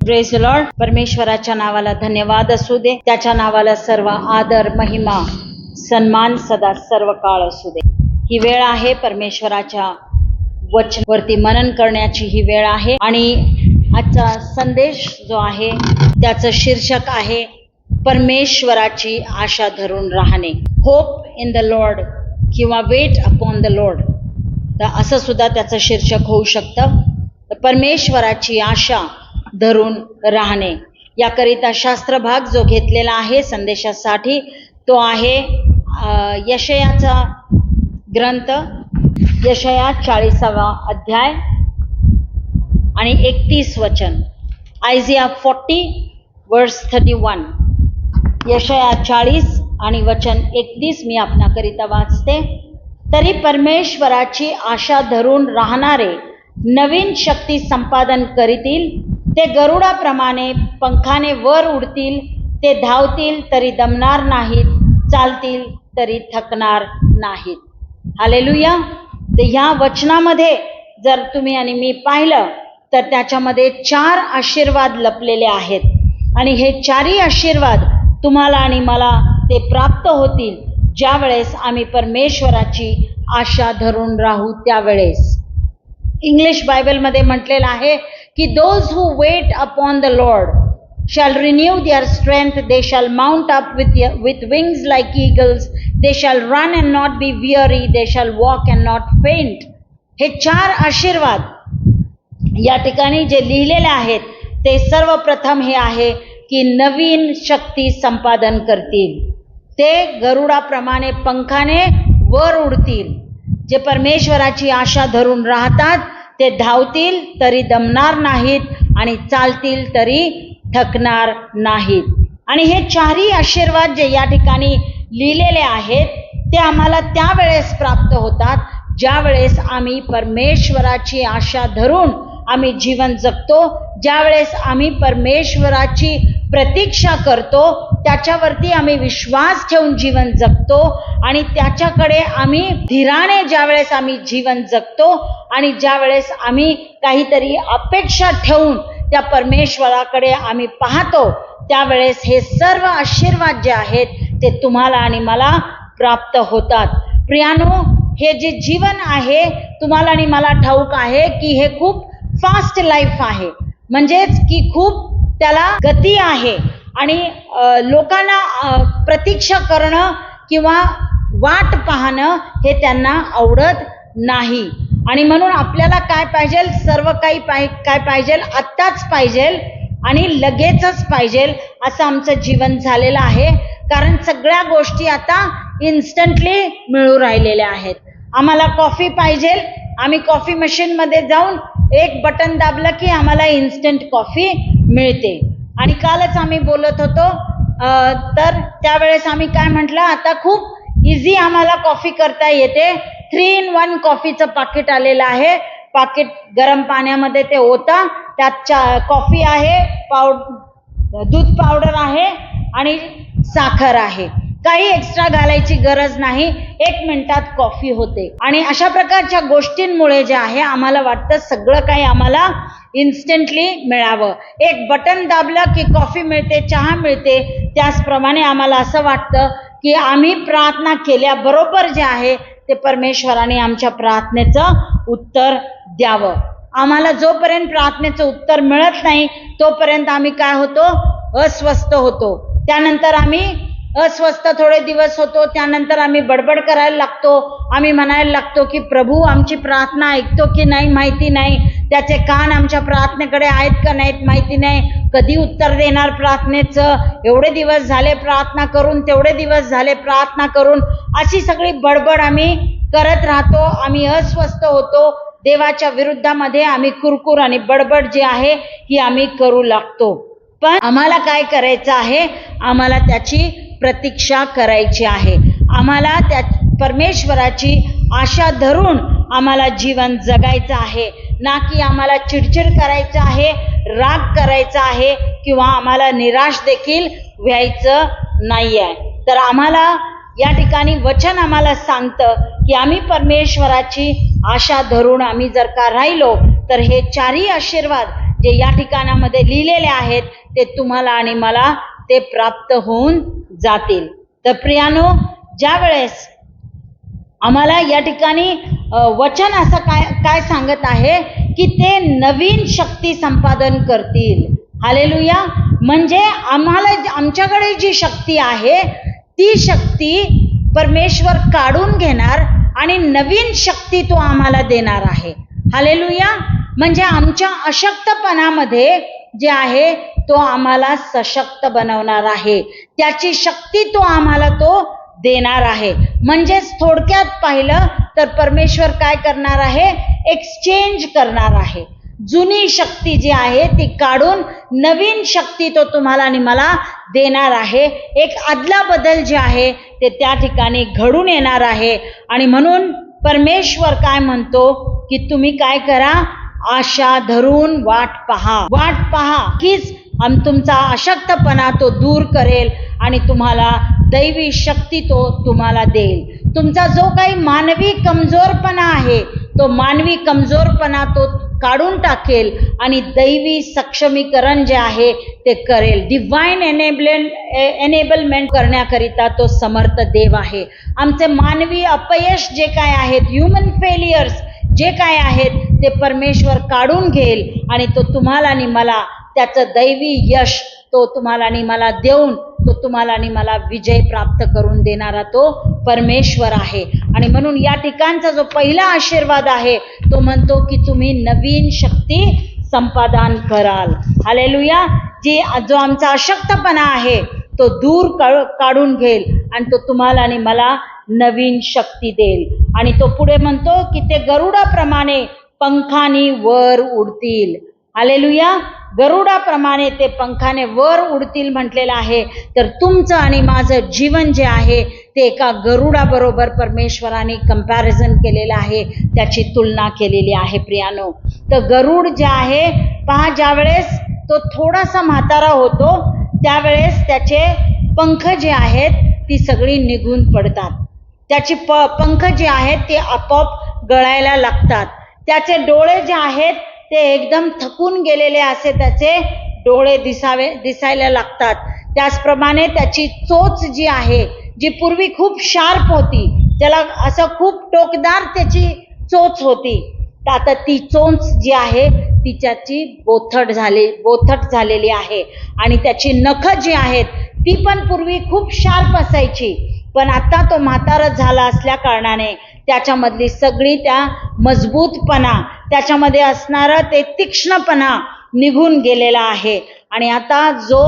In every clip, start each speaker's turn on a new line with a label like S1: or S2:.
S1: Praise the Lord. परमेश्वराच्या नावाला धन्यवाद असू दे. त्याच्या नावाला सर्व आदर, महिमा, सन्मान सदा सर्व काळ असू दे. ही वेळ आहे परमेश्वराच्या वचनावरती मनन करण्याची ही वेळ आहे. आणि आजचा संदेश जो आहे त्याचं शीर्षक आहे परमेश्वराची आशा धरून राहणे. होप इन द लॉर्ड किंवा वेट अपॉन द लॉर्ड, तर असं सुद्धा त्याचं शीर्षक होऊ शकतं. परमेश्वराची आशा धरून राहणे याकरिता शास्त्र भाग जो घेतलेला आहे संदेशासाठी तो आहे यशयाचा ग्रंथ, यशया 40वा अध्याय आणि 31 वचन. आयझिया 40 वर्स 31. यशया 40 आणि वचन 31 मी आपणाकरिता वाचते. तरी परमेश्वराची आशा धरून राहणारे नवीन शक्ती संपादन करीतील. ते गरुडाप्रमाणे पंखाने वर उडतील. ते धावतील तरी दमणार नाहीत, चालतील तरी थकणार नाहीत. हालेलुया. तर ह्या वचनामध्ये जर तुम्ही आणि मी पाहिलं तर त्याच्यामध्ये 4 आशीर्वाद लपलेले आहेत. आणि हे 4ही आशीर्वाद तुम्हाला आणि मला ते प्राप्त होतील ज्या वेळेस आम्ही परमेश्वराची आशा धरून राहू त्यावेळेस. इंग्लिश बायबलमध्ये म्हटलेलं आहे की those who wait upon the Lord shall renew their strength. They shall mount up with wings like eagles. They shall run and not be weary. They shall walk and not faint. हे 4 आशीर्वाद या ठिकाणी जे लिहिलेले आहेत ते सर्वप्रथम हे आहे की नवीन शक्ती संपादन करतील. ते गरुडाप्रमाणे पंखाने वर उडतील. जे परमेश्वराची आशा धरून राहतात ते धावतील तरी दमणार नाहीत आणि चालतील तरी थकणार नाहीत. आणि हे 4ही आशीर्वाद जे या ठिकाणी लिहिलेले आहेत ते आम्हाला त्यावेळेस प्राप्त होतात ज्या वेळेस आम्ही परमेश्वराची आशा धरून आम्ही जीवन जगतो, ज्या वेळेस आम्ही परमेश्वराची प्रतीक्षा करतो, त्याच्यावरती आम्ही विश्वास ठेवून जीवन जगतो आणि त्याच्याकडे आम्ही धीराने ज्या वेळेस आम्ही जीवन जगतो आणि ज्या वेळेस आम्ही काहीतरी अपेक्षा ठेवून त्या परमेश्वराकडे आम्ही पाहतो त्यावेळेस हे सर्व आशीर्वाद जे आहेत ते तुम्हाला आणि मला प्राप्त होतात. प्रियानो, हे जे जीवन आहे तुम्हाला आणि मला ठाऊक आहे की हे खूप फास्ट लाईफ आहे, म्हणजेच की खूप त्याला गती आहे आणि लोकांना प्रतीक्षा करणं किंवा वाट पाहणं हे त्यांना आवडत नाही. आणि म्हणून आपल्याला काय पाहिजे, सर्व काही काय पाहिजे आत्ताच पाहिजे आणि लगेचच पाहिजे असं आमचं जीवन झालेलं आहे. कारण सगळ्या गोष्टी आता इन्स्टंटली मिळू राहिलेल्या आहेत. आम्हाला कॉफी पाहिजे, आम्ही कॉफी मशीनमध्ये जाऊन एक बटन दाबलं की आम्हाला इन्स्टंट कॉफी मिळते. आणि कालच आम्ही बोलत होतो तर त्यावेळेस आम्ही काय म्हटलं, आता खूप इझी आम्हाला कॉफी करता येते. 3 in 1 कॉफीचं पाकिट आलेलं आहे. पाकिट गरम पाण्यामध्ये ते होतं, त्यात कॉफी आहे, दूध पावडर आहे आणि साखर आहे. काही एक्स्ट्रा घालायची गरज नाही, 1 मिनिटात कॉफी होते. आणि अशा प्रकारच्या गोष्टींमुळे जे आहे आम्हाला वाटतं सगळं काही आम्हाला इन्स्टंटली मिळावं. एक बटन दाबलं की कॉफी मिळते, चहा मिळते. त्याचप्रमाणे आम्हाला असं वाटतं की आम्ही प्रार्थना केल्याबरोबर जे आहे ते परमेश्वराने आमच्या प्रार्थनेचं उत्तर द्यावं. आम्हाला जोपर्यंत प्रार्थनेचं उत्तर मिळत नाही तोपर्यंत आम्ही काय होतो, अस्वस्थ होतो. त्यानंतर आम्ही अस्वस्थ थोडे दिवस होतो, त्यानंतर आम्ही बडबड करायला लागतो. आम्ही म्हणायला लागतो की प्रभू आमची प्रार्थना ऐकतो की नाही माहिती नाही, त्याचे कान आमच्या प्रार्थनेकडे आहेत का नाहीत माहिती नाही, कधी उत्तर देणार प्रार्थनेचं, एवढे दिवस झाले प्रार्थना करून, तेवढे दिवस झाले प्रार्थना करून, अशी सगळी बडबड आम्ही करत राहतो. आम्ही अस्वस्थ होतो. देवाच्या विरुद्धामध्ये आम्ही कुरकुर आणि बडबड जी आहे ही आम्ही करू लागतो. पण आम्हाला काय करायचं आहे, आम्हाला त्याची प्रतीक्षा करायची आहे. आम्हाला त्या परमेश्वराची आशा धरून आम्हाला जीवन जगायचं आहे, ना की आम्हाला चिडचिड करायचं आहे, राग करायचा आहे किंवा आम्हाला निराश देखील व्हायचं नाही आहे. तर आम्हाला या ठिकाणी वचन आम्हाला सांगतं की आम्ही परमेश्वराची आशा धरून आम्ही जर का राहिलो तर हे 4ही आशीर्वाद जे या ठिकाणामध्ये लिहिलेले आहेत ते तुम्हाला आणि मला ते प्राप्त होऊन जातील. तर प्रियानो, ज्या वेळेस आम्हाला या ठिकाणी वचन असं काय सांगत आहे की ते नवीन शक्ती संपादन करतील. हालेलुया. म्हणजे आम्हाला आमच्याकडे जी शक्ती आहे ती शक्ती परमेश्वर काढून घेणार आणि नवीन शक्ती तो आम्हाला देणार आहे. हालेलुया. म्हणजे आमच्या अशक्तपणामध्ये जे आहे तो आम्हाला सशक्त बनवणार आहे. त्याची शक्ती तो आम्हाला तो देणार आहे. म्हणजेच थोडक्यात पाहिलं तर परमेश्वर काय करणार आहे? एक्सचेंज करणार आहे. जुनी शक्ती जी आहे ती काढून नवीन शक्ती तो तुम्हाला आणि मला देणार आहे. एक आदला बदल जे आहे ते त्या ठिकाणी घडून येणार आहे. आणि म्हणून परमेश्वर काय म्हणतो की तुम्ही काय करा? आशा धरून वाट पहा कीच तुमचा अशक्तपणा तो दूर करेल आणि तुम्हाला दैवी शक्ती तो तुम्हाला देईल. तुमचा जो काही मानवी कमजोरपणा आहे तो मानवी कमजोरपणा तो काढून टाकेल आणि दैवी सक्षमीकरण जे आहे ते करेल. डिवाइन एनेबलमेंट करण्याकरिता तो समर्थ देव आहे. आमचे मानवी अपयश जे काय आहेत, ह्युमन फेलियर्स जे काय आहेत ते परमेश्वर काढून घेईल आणि तो तुम्हाला आणि मला त्याचं दैवी यश तो तुम्हाला आणि मला देऊन तो तुम्हाला आणि मला विजय प्राप्त करून देणारा तो परमेश्वर आहे. आणि म्हणून या ठिकाणचा जो पहिला आशीर्वाद आहे तो म्हणतो की तुम्ही नवीन शक्ती संपादन कराल. हालेलुया. जो आमचा अशक्तपणा आहे तो दूर काढून घेईल आणि तो तुम्हाला आणि मला नवीन शक्ती देईल. आणि तो पुढे म्हणतो की ते गरुडाप्रमाणे पंखानी वर उडतील. हालेलुया. गरुडाप्रमाणे ते पंखाने वर उडतील म्हटलेलं आहे. तर तुमचं आणि माझं जीवन जे आहे ते एका गरुडाबरोबर परमेश्वराने कंपॅरिझन केलेलं आहे, त्याची तुलना केलेली आहे. प्रियानो, तर गरुड जे आहे पहा, ज्या वेळेस तो थोडासा म्हातारा होतो त्यावेळेस त्याचे पंख जे आहेत ती सगळी निघून पडतात. त्याची पंख जे आहेत ते आपोआप गळायला लागतात. त्याचे डोळे जे आहेत ते एकदम थकून गेलेले असे त्याचे डोळे दिसायला लागतात. त्याचप्रमाणे त्याची चोच जी आहे, जी पूर्वी खूप शार्प होती, त्याला असं खूप टोकदार त्याची चोच होती, तर आता ती चोच जी आहे तिच्याची बोथट झालेली आहे. आणि त्याची नखं जी आहेत ती पण पूर्वी खूप शार्प असायची, पण आता तो म्हातारा झाला असल्या कारणाने त्याच्यामधली सगळी त्या मजबूतपणा, त्याच्यामध्ये असणारा ते तीक्ष्णपणा निघून गेलेला आहे. आणि आता जो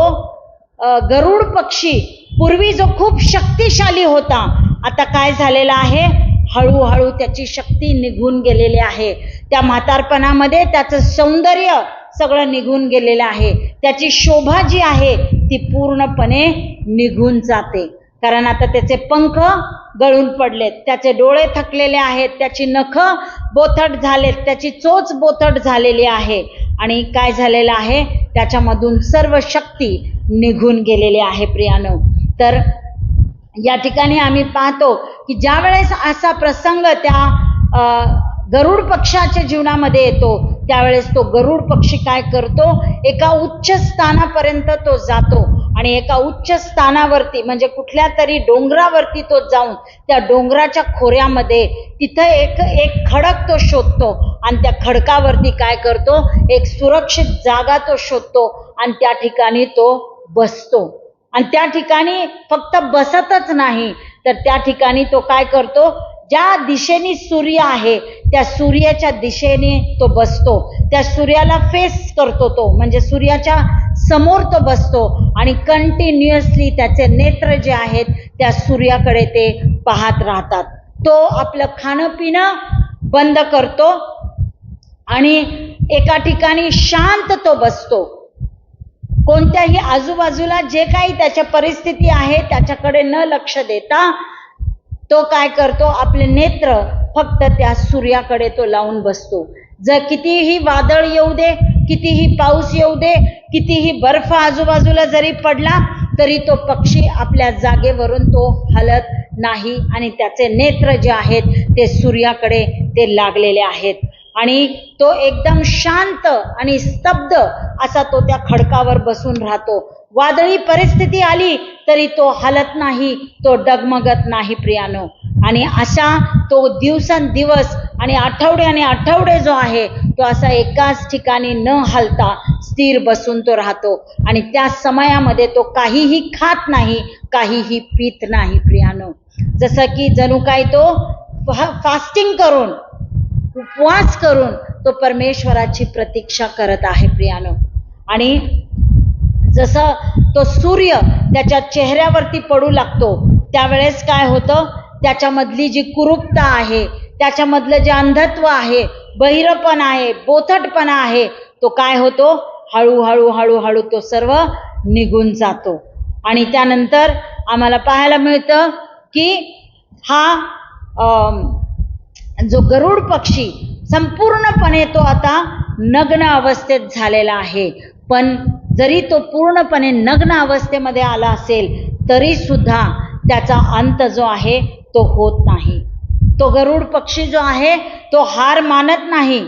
S1: गरुड पक्षी पूर्वी जो खूप शक्तिशाली होता, आता काय झालेला आहे? हळूहळू त्याची शक्ती निघून गेलेली आहे. त्या म्हातारपणामध्ये त्याचं सौंदर्य सगळं निघून गेलेलं आहे. त्याची शोभा जी आहे ती पूर्णपणे निघून जाते, कारण आता त्याचे पंख गळून पडलेत, त्याचे डोळे थकलेले आहेत, त्याची नखं बोथट झालेत, त्याची चोच बोथट झालेली आहे. आणि काय झालेलं आहे? त्याच्यामधून सर्व शक्ती निघून गेलेली आहे. प्रियानो, तर या ठिकाणी आम्ही पाहतो की ज्या वेळेस असा प्रसंग त्या गरुड पक्षाच्या जीवनामध्ये येतो त्यावेळेस तो गरुड पक्षी काय करतो? एका उच्च स्थानापर्यंत तो जातो आणि एका उच्च स्थानावरती म्हणजे कुठल्या तरी डोंगरावरती तो जाऊन त्या डोंगराच्या खोऱ्यामध्ये तिथं एक खडक तो शोधतो आणि त्या खडकावरती काय करतो? एक सुरक्षित जागा तो शोधतो आणि त्या ठिकाणी तो बसतो. आणि त्या ठिकाणी फक्त बसतच नाही, तर त्या ठिकाणी तो काय करतो? ज्या दिशेने सूर्य आहे त्या सूर्याच्या दिशेने तो बसतो, त्या सूर्याला फेस करतो तो, म्हणजे सूर्याच्या समोर तो बसतो आणि कंटिन्युअसली त्याचे नेत्र जे आहेत त्या सूर्याकडे ते पाहत राहतात. तो आपलं खाणं पिणं बंद करतो आणि एका ठिकाणी शांत तो बसतो. कोणत्याही आजूबाजूला जे काही त्याच्या परिस्थिती आहे त्याच्याकडे न लक्ष देता तो काय करतो? आपले नेत्र फक्त त्या सूर्याकडे तो लावून बसतो. जर कितीही वादळ येऊ दे, कितीही पाऊस येऊ दे, कितीही बर्फ आजूबाजूला जरी पडला तरी तो पक्षी आपल्या जागेवरून तो हलत नाही आणि त्याचे नेत्र जे आहेत ते सूर्याकडे ते लागलेले आहेत. आणि तो एकदम शांत आणि स्तब्ध असा तो त्या खडकावर बसून राहतो. वादळी परिस्थिती आली तरी तो हलत नाही, तो डगमगत नाही प्रियानो. आणि असा तो दिवसेंदिवस आणि आठवड्याने आठवडे जो आहे तो असा एकाच ठिकाणी न हलता स्थिर बसून तो राहतो. आणि त्या समयामध्ये तो काहीही खात नाही, काहीही पीत नाही प्रियानो. जसं की जणू काय तो फास्टिंग करून, उपवास करून तो परमेश्वराची प्रतीक्षा करत आहे प्रियानो. आणि जसं तो सूर्य त्याच्या चेहऱ्यावरती पडू लागतो त्यावेळेस काय होतं, त्याच्यामधली जी कुरूपता आहे, त्याच्यामधलं जे अंधत्व आहे, बहिरपणा आहे, बोथटपणा आहे, तो काय होतो, हळूहळू हळूहळू तो सर्व निघून जातो. आणि त्यानंतर आम्हाला पाहायला मिळतं की हा जो गरुड पक्षी संपूर्णपणे तो आता नग्न अवस्थेत झालेला आहे. पण जरी तो पूर्णपणे नग्न अवस्थेमध्ये आला असेल तरी सुद्धा त्याचा अंत जो आहे तो होत नाही. तो गरुड पक्षी जो आहे तो हार मानत नाही,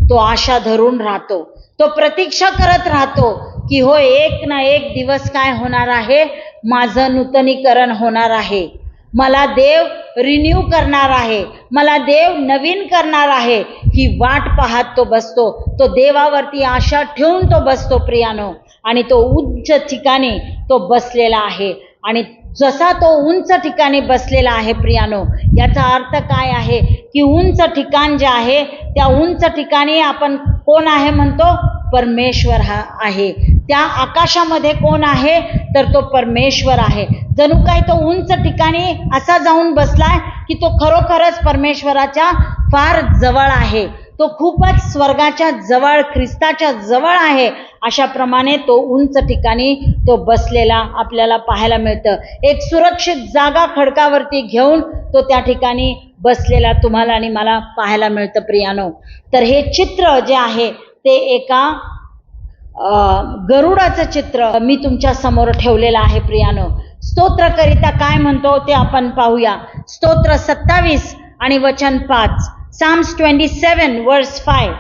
S1: तो आशा धरून राहतो, तो प्रतीक्षा करत राहतो की हो एक ना एक दिवस काय होणार आहे, माझं नूतनीकरण होणार आहे, मला देव रिन्यू करणार आहे, मला देव नवीन करणार आहे. ही वाट पाहत तो बसतो, तो देवावरती आशा ठेवून तो बसतो प्रियानो. आणि तो उच्च ठिकाणी तो बसलेला आहे. आणि जसा तो उंच ठिकाणी बसलेला आहे प्रियानो, याचा अर्थ काय आहे की उंच ठिकाण जे आहे त्या उंच ठिकाणी आपण कोण आहे म्हणतो, परमेश्वर हा आहे. त्या आकाशामध्ये कोण आहे तर तो परमेश्वर आहे. जणू काय तो उंच ठिकाणी असा जाऊन बसलाय की तो खरोखरच परमेश्वराच्या फार जवळ आहे, तो खूपच स्वर्गाच्या जवळ, ख्रिस्ताच्या जवळ आहे. अशा प्रमाणे तो उंच ठिकाणी तो बसलेला आपल्याला पाहायला मिळतं. एक सुरक्षित जागा खडकावरती घेऊन तो त्या ठिकाणी बसलेला तुम्हाला आणि मला पाहायला मिळतं प्रियानो. तर हे चित्र जे आहे ते एका गरुडाचं चित्र मी तुमच्या समोर ठेवलेलं आहे प्रियानो. स्तोत्रकरिता काय म्हणतो ते आपण पाहूया. स्तोत्र 27 आणि वचन 5, Psalms 27 verse 5.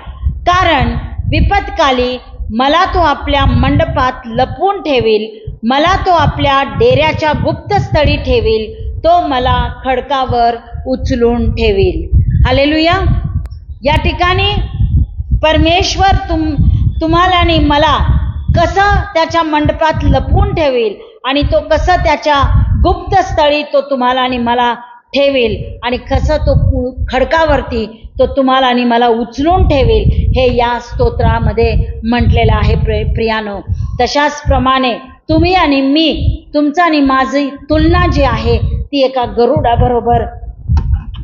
S1: कारण विपत्काली मला तो आपल्या मंडपात लपवून ठेवील, मला तो आपल्या डेऱ्याच्या गुप्तस्थळी ठेवील, तो मला खडकावर उचलून ठेवील. हालेलुया. या ठिकाणी परमेश्वर तुम्हाला आणि मला कसं त्याच्या मंडपात लपवून ठेवील आणि तो कसं त्याच्या गुप्तस्थळी तो तुम्हाला आणि मला ठेवील आणि कसं तो खडकावरती तो तुम्हाला आणि मला उचलून ठेवील, हे या स्तोत्रामध्ये म्हटलेलं आहे प्रियानो. तशाच प्रमाणे तुम्ही आणि मी, तुमचं आणि माझी तुलना जी आहे ती एका गरुडाबरोबर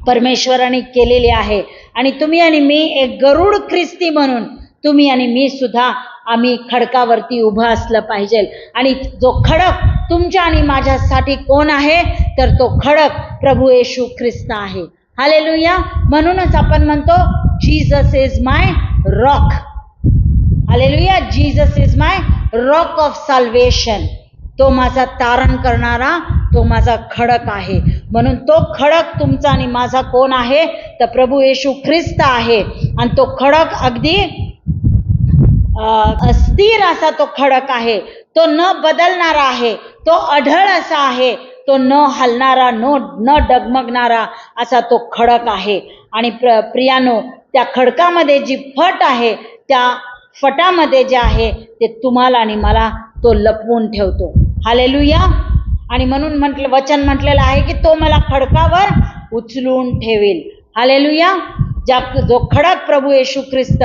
S1: परमेश्वराने केलेली आहे. आणि तुम्ही आणि मी एक गरुड ख्रिस्ती म्हणून तुम्ही आणि मी सुद्धा आम्ही खडकावरती उभं असलं पाहिजे. आणि जो खडक तुमच्या आणि माझ्यासाठी कोण आहे तर तो खडक प्रभू येशू ख्रिस्त आहे. हालेलुया. म्हणूनच आपण म्हणतो Jesus is my rock. Hallelujah. Jesus is my rock of solvation. तो माझा तारण करणारा, तो माझा खडक आहे. म्हणून तो खडक तुमचा आणि माझा कोण आहे तर प्रभू येशू ख्रिस्त आहे. आणि तो खडक अगदी अस्थिर असा तो खडक आहे, तो न बदलणारा आहे, तो अढळ असा आहे, तो न हलणारा, न डगमगणारा असा तो खडक आहे. आणि प्रियानो, त्या खडकामध्ये जी फट आहे त्या फटामध्ये जे आहे ते तुम्हाला आणि मला तो लपवून ठेवतो. हालेलुया. आणि म्हणून वचन म्हटलेलं आहे की तो मला खडकावर उचलून ठेवील. हालेलुया. जो खडक प्रभू येशू ख्रिस्त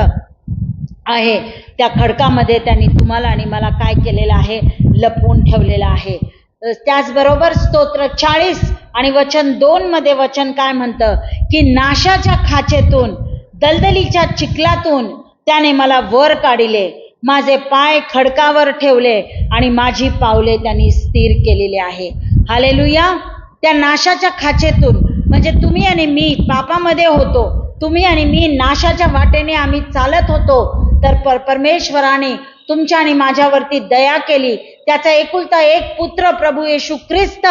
S1: आहे त्या खडकामध्ये त्यांनी तुम्हाला आणि मला काय केलेलं आहे, लपवून ठेवलेलं आहे. त्याचबरोबर स्तोत्र 40 आणि वचन 2 मध्ये वचन काय म्हणतं की नाशाच्या खाचेतून, दलदलीच्या चिखलातून त्याने मला वर काढिले, माझे पाय खडकावर ठेवले आणि माझी पावले त्यांनी स्थिर केलेली आहे. हालेलुया. त्या नाशाच्या खाचेतून म्हणजे तुम्ही आणि मी पापामध्ये होतो, तुम्ही आणि मी नाशाच्या वाटेने आम्ही चालत होतो, तर परमेश्वराने तुमच्या आणि माझ्यावरती दया केली. त्याचा एकुलता एक पुत्र प्रभू येशू ख्रिस्त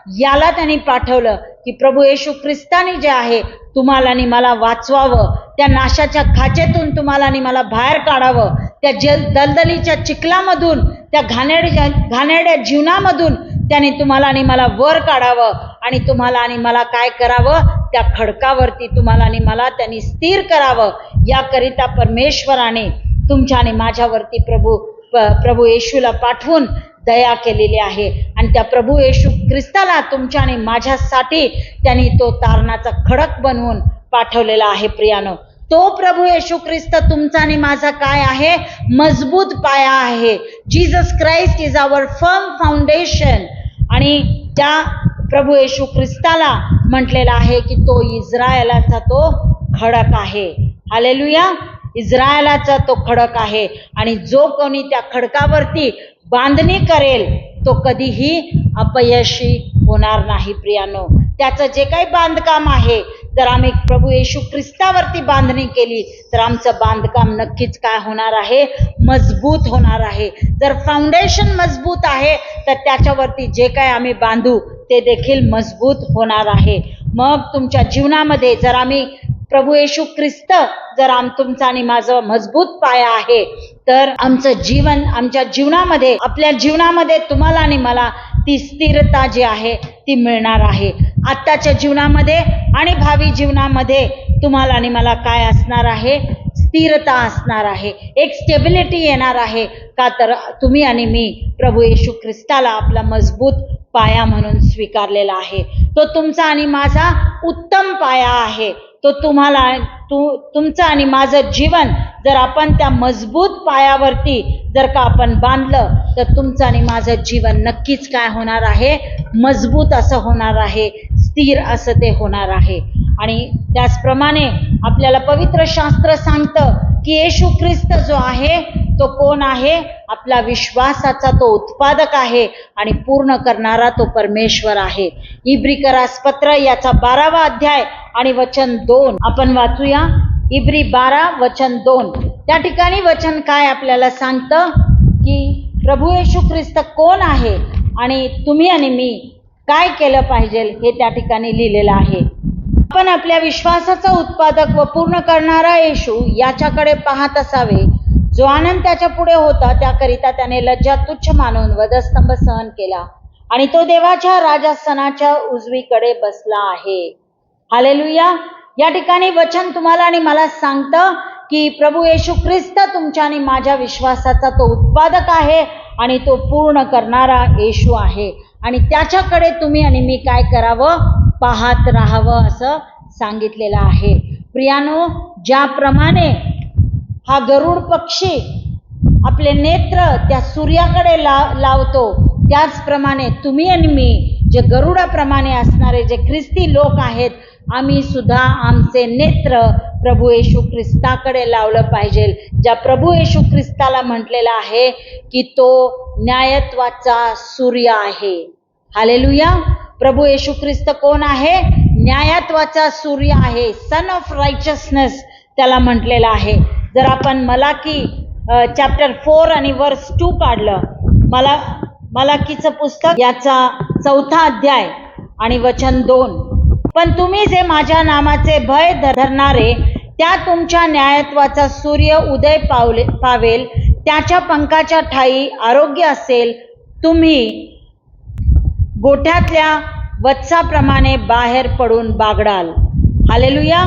S1: याला त्यांनी पाठवलं की प्रभू येशू ख्रिस्ताने जे आहे तुम्हाला आणि मला वाचवावं, त्या नाशाच्या खाचेतून तुम्हाला आणि मला बाहेर काढावं, त्या दलदलीच्या चिखलामधून, त्या घाणेरड्या जीवनामधून त्याने तुम्हाला आणि मला वर काढावं आणि तुम्हाला आणि मला काय करावं, त्या खडकावरती तुम्हाला आणि मला त्यांनी स्थिर करावं. याकरिता परमेश्वराने तुमच्या आणि माझ्यावरती प्रभू येशूला पाठवून दया केलेली आहे. आणि त्या प्रभू येशू ख्रिस्ताला तुमच्या आणि माझ्यासाठी त्यांनी तो तारणाचा खडक बनवून पाठवलेला आहे. प्रियानो, तो प्रभू येशू ख्रिस्त तुमचा आणि माझा काय आहे, मजबूत पाया आहे. Jesus Christ is our firm foundation. आणि त्या प्रभू येशू ख्रिस्ताला म्हटलेला आहे की तो इस्रायलाचा तो खडक आहे. हालेलुया, इस्रायलाचा तो खडक आहे. आणि जो कोणी त्या खडकावरती बांधणी करेल तो कधीही अपयशी होणार नाही. प्रियानो, त्याचं जे काही बांधकाम आहे, जर आम्ही प्रभू येशू ख्रिस्तावरती बांधणी केली तर आमचं बांधकाम नक्कीच काय होणार आहे, मजबूत होणार आहे. जर फाउंडेशन मजबूत आहे तर त्याच्यावरती जे काय आम्ही बांधू ते देखील मजबूत होणार आहे. मग तुमच्या जीवनामध्ये जर आम्ही प्रभू येशू ख्रिस्त जर तुमचा आणि माझं मजबूत पाया आहे तर आमचं जीवन, आमच्या जीवनामध्ये, आपल्या जीवनामध्ये तुम्हाला आणि मला ती स्थिरता जी आहे ती मिळणार आहे. आत्ताच्या जीवनामध्ये आणि भावी जीवनामध्ये तुम्हाला आणि मला काय असणार आहे, स्थिरता असणार आहे, एक स्टेबिलिटी येणार आहे. का तर तुम्ही आणि मी प्रभू येशू ख्रिस्ताला आपला मजबूत पाया म्हणून स्वीकारलेला आहे. तो तुमचा आणि माझा उत्तम पाया आहे. तो तुमचं आणि माझं जीवन जर आपण त्या मजबूत पायावरती जर का आपण बांधलं तर तुमचं आणि माझं जीवन नक्कीच काय होणार आहे, मजबूत असं होणार आहे, स्थिर असं ते होणार आहे. आणि त्याचप्रमाणे आपल्याला पवित्र शास्त्र सांगतं की येशू ख्रिस्त जो आहे तो कोण आहे, आपला विश्वासाचा तो उत्पादक आहे आणि पूर्ण करणारा तो परमेश्वर आहे. इब्रिकरास पत्र याचा 12वा अध्याय आणि वचन 2 आपण वाचूया. इब्री 12 वचन 2. त्या ठिकाणी वचन काय आपल्याला सांगतं की प्रभू येशू ख्रिस्त कोण आहे आणि तुम्ही आणि मी काय केलं पाहिजे हे त्या ठिकाणी लिहिलेलं आहे. आपण आपल्या विश्वासाचा उत्पादक व पूर्ण करणारा येशू याच्याकडे पाहत असावे, जो आनंद त्याच्या पुढे होता त्याकरिता त्याने लज्जा तुच्छ मानून वधस्तंभ सहन केला आणि तो देवाच्या राजासनाच्या उजवीकडे बसला आहे. हालेलुया. या ठिकाणी वचन तुम्हाला आणि मला सांगतं की प्रभू येशू ख्रिस्त तुमच्या आणि माझ्या विश्वासाचा तो उत्पादक आहे आणि तो पूर्ण करणारा येशू आहे. आणि त्याच्याकडे तुम्ही आणि मी काय करावं, पाहत राहावं असं सांगितलेलं आहे. प्रियानो, ज्याप्रमाणे हा गरुड पक्षी आपले नेत्र त्या सूर्याकडे लावतो, त्याचप्रमाणे तुम्ही आणि मी जे गरुडाप्रमाणे असणारे जे ख्रिस्ती लोक आहेत, आम्ही सुद्धा आमचे नेत्र प्रभू येशू ख्रिस्ताकडे लावलं पाहिजे. ज्या प्रभू येशू ख्रिस्ताला म्हटलेलं आहे की तो न्यायत्वाचा सूर्य आहे. हालेलुया. प्रभू येशू ख्रिस्त कोण आहे, न्यायत्वाचा सूर्य आहे. सन ऑफ रायचसनेस त्याला म्हटलेलं आहे. जर आपण मलाकी चॅप्टर 4 आणि वर्स 2 काढलं, मलाकीचं पुस्तक याचा 4था अध्याय आणि वचन 2. पण तुम्ही जे माझ्या नामाचे भय धरणारे, त्या तुमच्या न्यायत्वाचा सूर्य उदय पावेल, त्याच्या पंखाच्या ठाई आरोग्य असेल, तुम्ही गोठ्यातल्या वत्साप्रमाणे बाहेर पडून बागडाल. हालेलुया.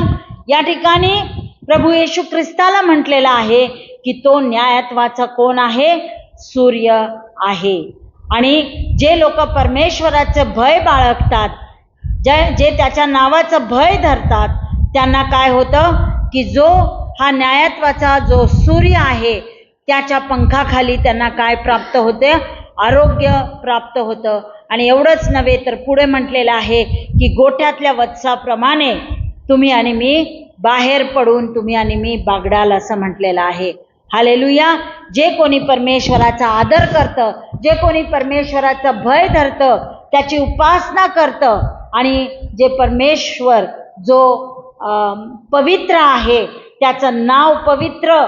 S1: या ठिकाणी प्रभू येशू ख्रिस्ताला म्हटलेला आहे की तो न्यायत्वाचा कोण आहे, सूर्य आहे. आणि जे लोक परमेश्वराचं भय बाळगतात, जे त्याच्या नावाचं भय धरतात, त्यांना काय होतं की जो हा न्यायत्वाचा जो सूर्य आहे त्याच्या पंखाखाली त्यांना काय प्राप्त होते, आरोग्य प्राप्त होतं. आणि एवढंच नव्हे तर पुढे म्हटलेलं आहे की गोठ्यातल्या वत्साप्रमाणे तुम्ही आणि मी बाहेर पडून तुम्ही आणि मी बागडाल असं म्हटलेलं आहे. हालेलुया. जे कोणी परमेश्वराचा आदर करतं, जे कोणी परमेश्वराचं भय धरतं, त्याची उपासना करतं आणि जे परमेश्वर जो पवित्र आहे त्याचं नाव, पवित्र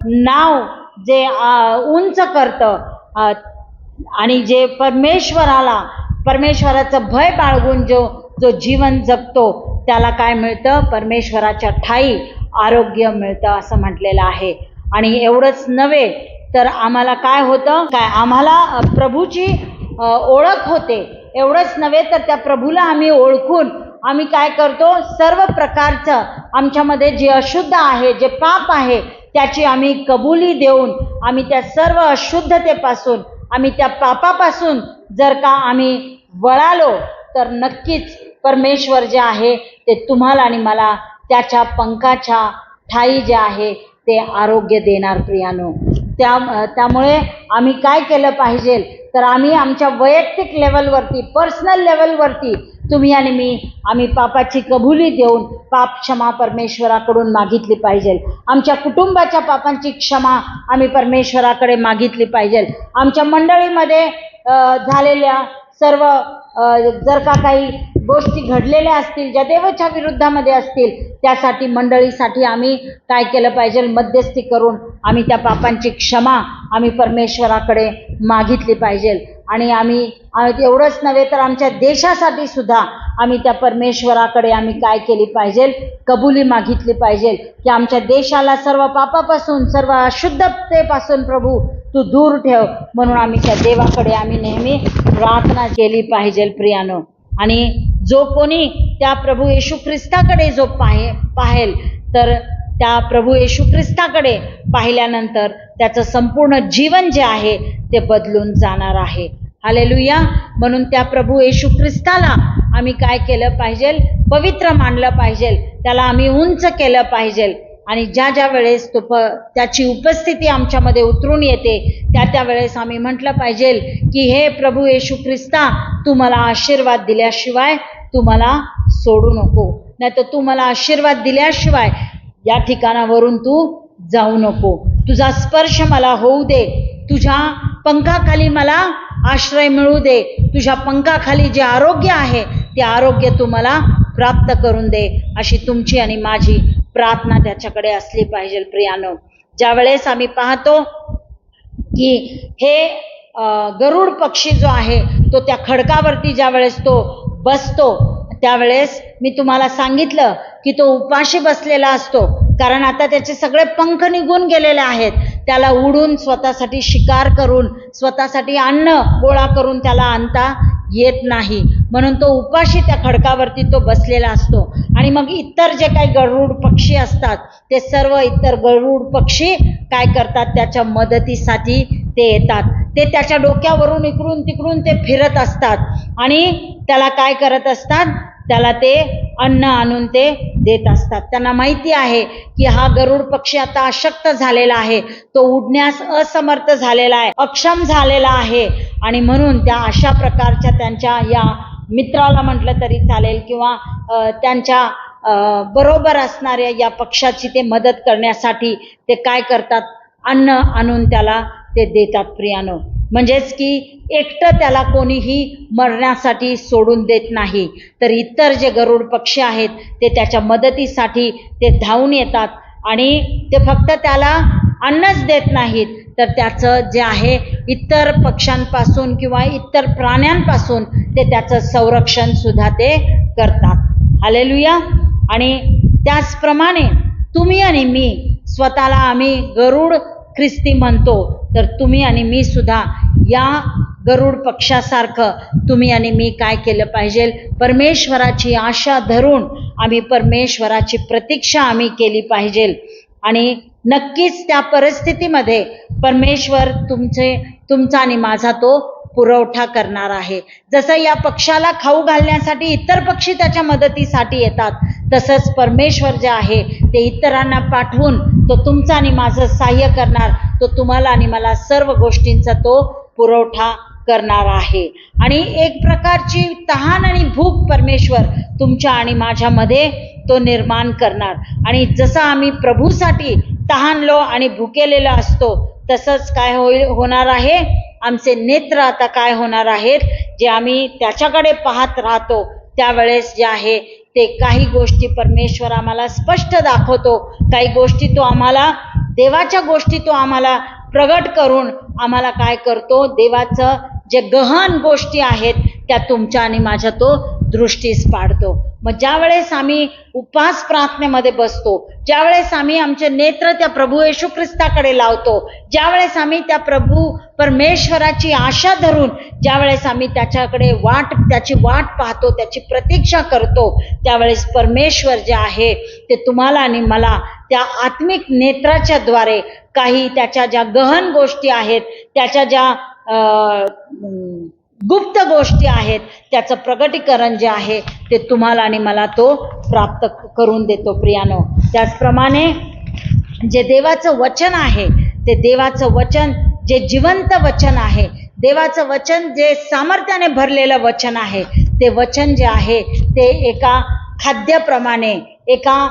S1: नाव जे उंच करतं आणि जे परमेश्वराला परमेश्वराचं भय बाळगून जो जीवन जगतो त्याला काय मिळतं? परमेश्वराच्या ठाई आरोग्य मिळतं असं म्हटलेलं आहे. आणि एवढंच नव्हे तर आम्हाला काय होतं? आम्हाला प्रभूची ओळख होते. एवढंच नव्हे तर त्या प्रभूला आम्ही ओळखून आम्ही काय करतो? सर्व प्रकारचं आमच्यामध्ये जे अशुद्ध आहे, जे पाप आहे, त्याची आम्ही कबुली देऊन आम्ही त्या सर्व अशुद्धतेपासून, आम्ही त्या पापापासून जर का आम्ही वळालो तर नक्कीच परमेश्वर जे आहे ते तुम्हाला आणि मला त्याच्या पंखाच्या ठाई जे आहे ते आरोग्य देणार प्रियानो. त्यामुळे आम्ही काय केलं पाहिजे? तर आम्ही आमच्या वैयक्तिक लेवलवरती, पर्सनल लेवलवरती तुम्ही आणि मी आम्ही पापाची कबुली देऊन पाप क्षमा परमेश्वराकडून मागितली पाहिजे. आमच्या कुटुंबाच्या पापांची क्षमा आम्ही परमेश्वराकडे मागितली पाहिजे. आमच्या मंडळीमध्ये झालेल्या सर्व जर का काही गोष्टी घडलेल्या असतील ज्या देवाच्या विरुद्धामध्ये असतील, त्यासाठी मंडळीसाठी आम्ही काय केलं पाहिजे? मध्यस्थी करून आम्ही त्या पापांची क्षमा आम्ही परमेश्वराकडे मागितली पाहिजे. आणि आम्ही एवढंच नव्हे तर आमच्या देशासाठी सुद्धा आम्ही त्या परमेश्वराकडे आम्ही काय केली पाहिजे? कबुली मागितली पाहिजे की आमच्या देशाला सर्व पापापासून, सर्व अशुद्धतेपासून प्रभू तू दूर ठेव, म्हणून आम्ही त्या देवाकडे आम्ही नेहमी प्रार्थना केली पाहिजे प्रियानो. आणि जो कोणी त्या प्रभू येशू ख्रिस्ताकडे जो पाहेल तर त्या प्रभू येशू ख्रिस्ताकडे पाहिल्यानंतर त्याचं संपूर्ण जीवन जे आहे ते बदलून जाणार आहे. हालेलुया. म्हणून त्या प्रभू येशू ख्रिस्ताला आम्ही काय केलं पाहिजे? पवित्र मानलं पाहिजे, त्याला आम्ही उंच केलं पाहिजे. आणि ज्या वेळेस त्याची उपस्थिती आमच्यामध्ये उतरून येते त्या वेळेस आम्ही म्हटलं पाहिजे की हे प्रभू येशू ख्रिस्ता, तू मला आशीर्वाद दिल्याशिवाय तू मला सोडू नको, नाही तर तू मला आशीर्वाद दिल्याशिवाय या ठिकाणावरून तू जाऊ नको. तुझा स्पर्श मला होऊ दे, तुझ्या पंखाखाली मला आश्रय मिळू दे, तुझ्या पंखाखाली जे आरोग्य आहे ते आरोग्य तू मला प्राप्त करून दे, अशी तुमची आणि माझी प्रार्थना त्याच्याकडे असली पाहिजे प्रियानो. ज्या वेळेस आम्ही पाहतो की हे गरुड पक्षी जो आहे तो त्या खडकावरती ज्या वेळेस तो बसतो त्यावेळेस मी तुम्हाला सांगितलं की तो उपाशी बसलेला असतो, कारण आता त्याचे सगळे पंख निघून गेलेले आहेत. त्याला उडून स्वतःसाठी शिकार करून, स्वतःसाठी अन्न गोळा करून त्याला आणता येत नाही, म्हणून तो उपाशी त्या खडकावरती तो बसलेला असतो. आणि मग इतर जे काही गरुड पक्षी असतात ते सर्व इतर गरुड पक्षी काय करतात? त्याच्या मदतीसाठी ते येतात. ते त्याच्या डोक्यावरून इकडून तिकडून ते फिरत असतात आणि त्याला काय करत असतात? त्याला ते अन्न आणून ते देत असतात. त्यांना माहिती आहे की हा गरुड पक्षी आता अशक्त झालेला आहे, तो उडण्यास असमर्थ झालेला आहे, अक्षम झालेला आहे. आणि म्हणून त्या अशा प्रकारच्या त्यांच्या या मित्राला म्हटलं तरी चालेल किंवा त्यांच्या बरोबर असणाऱ्या या पक्षाची ते मदत करण्यासाठी ते काय करतात? अन्न आणून त्याला ते देतात प्रियानो. म्हणजेच की एकटं त्याला कोणीही मरण्यासाठी सोडून देत नाही, तर इतर जे गरुड पक्षी आहेत ते त्याच्या मदतीसाठी ते धावून येतात आणि ते फक्त त्याला अन्नच देत नाहीत, तर त्याचं जे आहे इतर पक्ष्यांपासून किंवा इतर प्राण्यांपासून ते त्याचं संरक्षण सुद्धा ते करतात. हालेलुया. आणि त्याचप्रमाणे तुम्ही आणि मी स्वतःला आम्ही गरुड ख्रिस्ती म्हणतो, तर तुम्ही आणि मी सुद्धा या गरुड पक्षासारखं तुम्ही आणि मी काय केलं पाहिजे? परमेश्वराची आशा धरून आम्ही परमेश्वराची प्रतीक्षा आम्ही केली पाहिजे. आणि नक्कीच त्या परिस्थितीमध्ये परमेश्वर तुमचा आणि माझा तो पुरवठा करणार आहे. जसं या पक्षाला खाऊ घालण्यासाठी इतर पक्षी त्याच्या मदतीसाठी येतात, तसंच परमेश्वर जे आहे ते इतरांना पाठवून तो तुमचा आणि माझं सहाय्य करणार, तो तुम्हाला आणि मला सर्व गोष्टींचा तो पुरवठा करणार आहे. आणि एक प्रकारची तहान आणि भूक परमेश्वर तुमच्या आणि माझ्यामध्ये तो निर्माण करणार. आणि जसं आम्ही प्रभूसाठी तहानलो आणि भुकेलेलो असतो, तसंच काय होणार आहे? आमचे नेत्र आता काय होणार आहेत? जे आम्ही त्याच्याकडे पाहत राहतो त्यावेळेस जे आहे ते काही गोष्टी परमेश्वर आम्हाला स्पष्ट दाखवतो, काही गोष्टी तो आम्हाला, देवाच्या गोष्टी तो आम्हाला प्रगट करून आम्हाला काय करतो? देवाचं जे गहन गोष्टी आहेत त्या तुमच्या आणि माझ्या तो दृष्टीस पाडतो. मग ज्या वेळेस आम्ही उपवास प्रार्थनेमध्ये बसतो, ज्या वेळेस आम्ही आमचे नेत्र त्या प्रभू येशू ख्रिस्ताकडे लावतो, ज्या वेळेस आम्ही त्या प्रभू परमेश्वराची आशा धरून ज्या वेळेस आम्ही त्याची वाट पाहतो, त्याची प्रतीक्षा करतो, त्यावेळेस परमेश्वर जे आहे ते तुम्हाला आणि मला त्या आत्मिक नेत्राच्या द्वारे काही त्याच्या ज्या गहन गोष्टी आहेत, त्याच्या ज्या गुप्त गोष्टी आहेत, त्याचं प्रगटीकरण जे आहे ते तुम्हाला आणि मला तो प्राप्त करून देतो प्रियानो. त्याचप्रमाणे जे देवाचं वचन आहे, ते देवाचं वचन जे जिवंत वचन आहे, देवाचं वचन जे सामर्थ्याने भरलेलं वचन आहे, ते वचन जे आहे ते एका खाद्याप्रमाणे, एका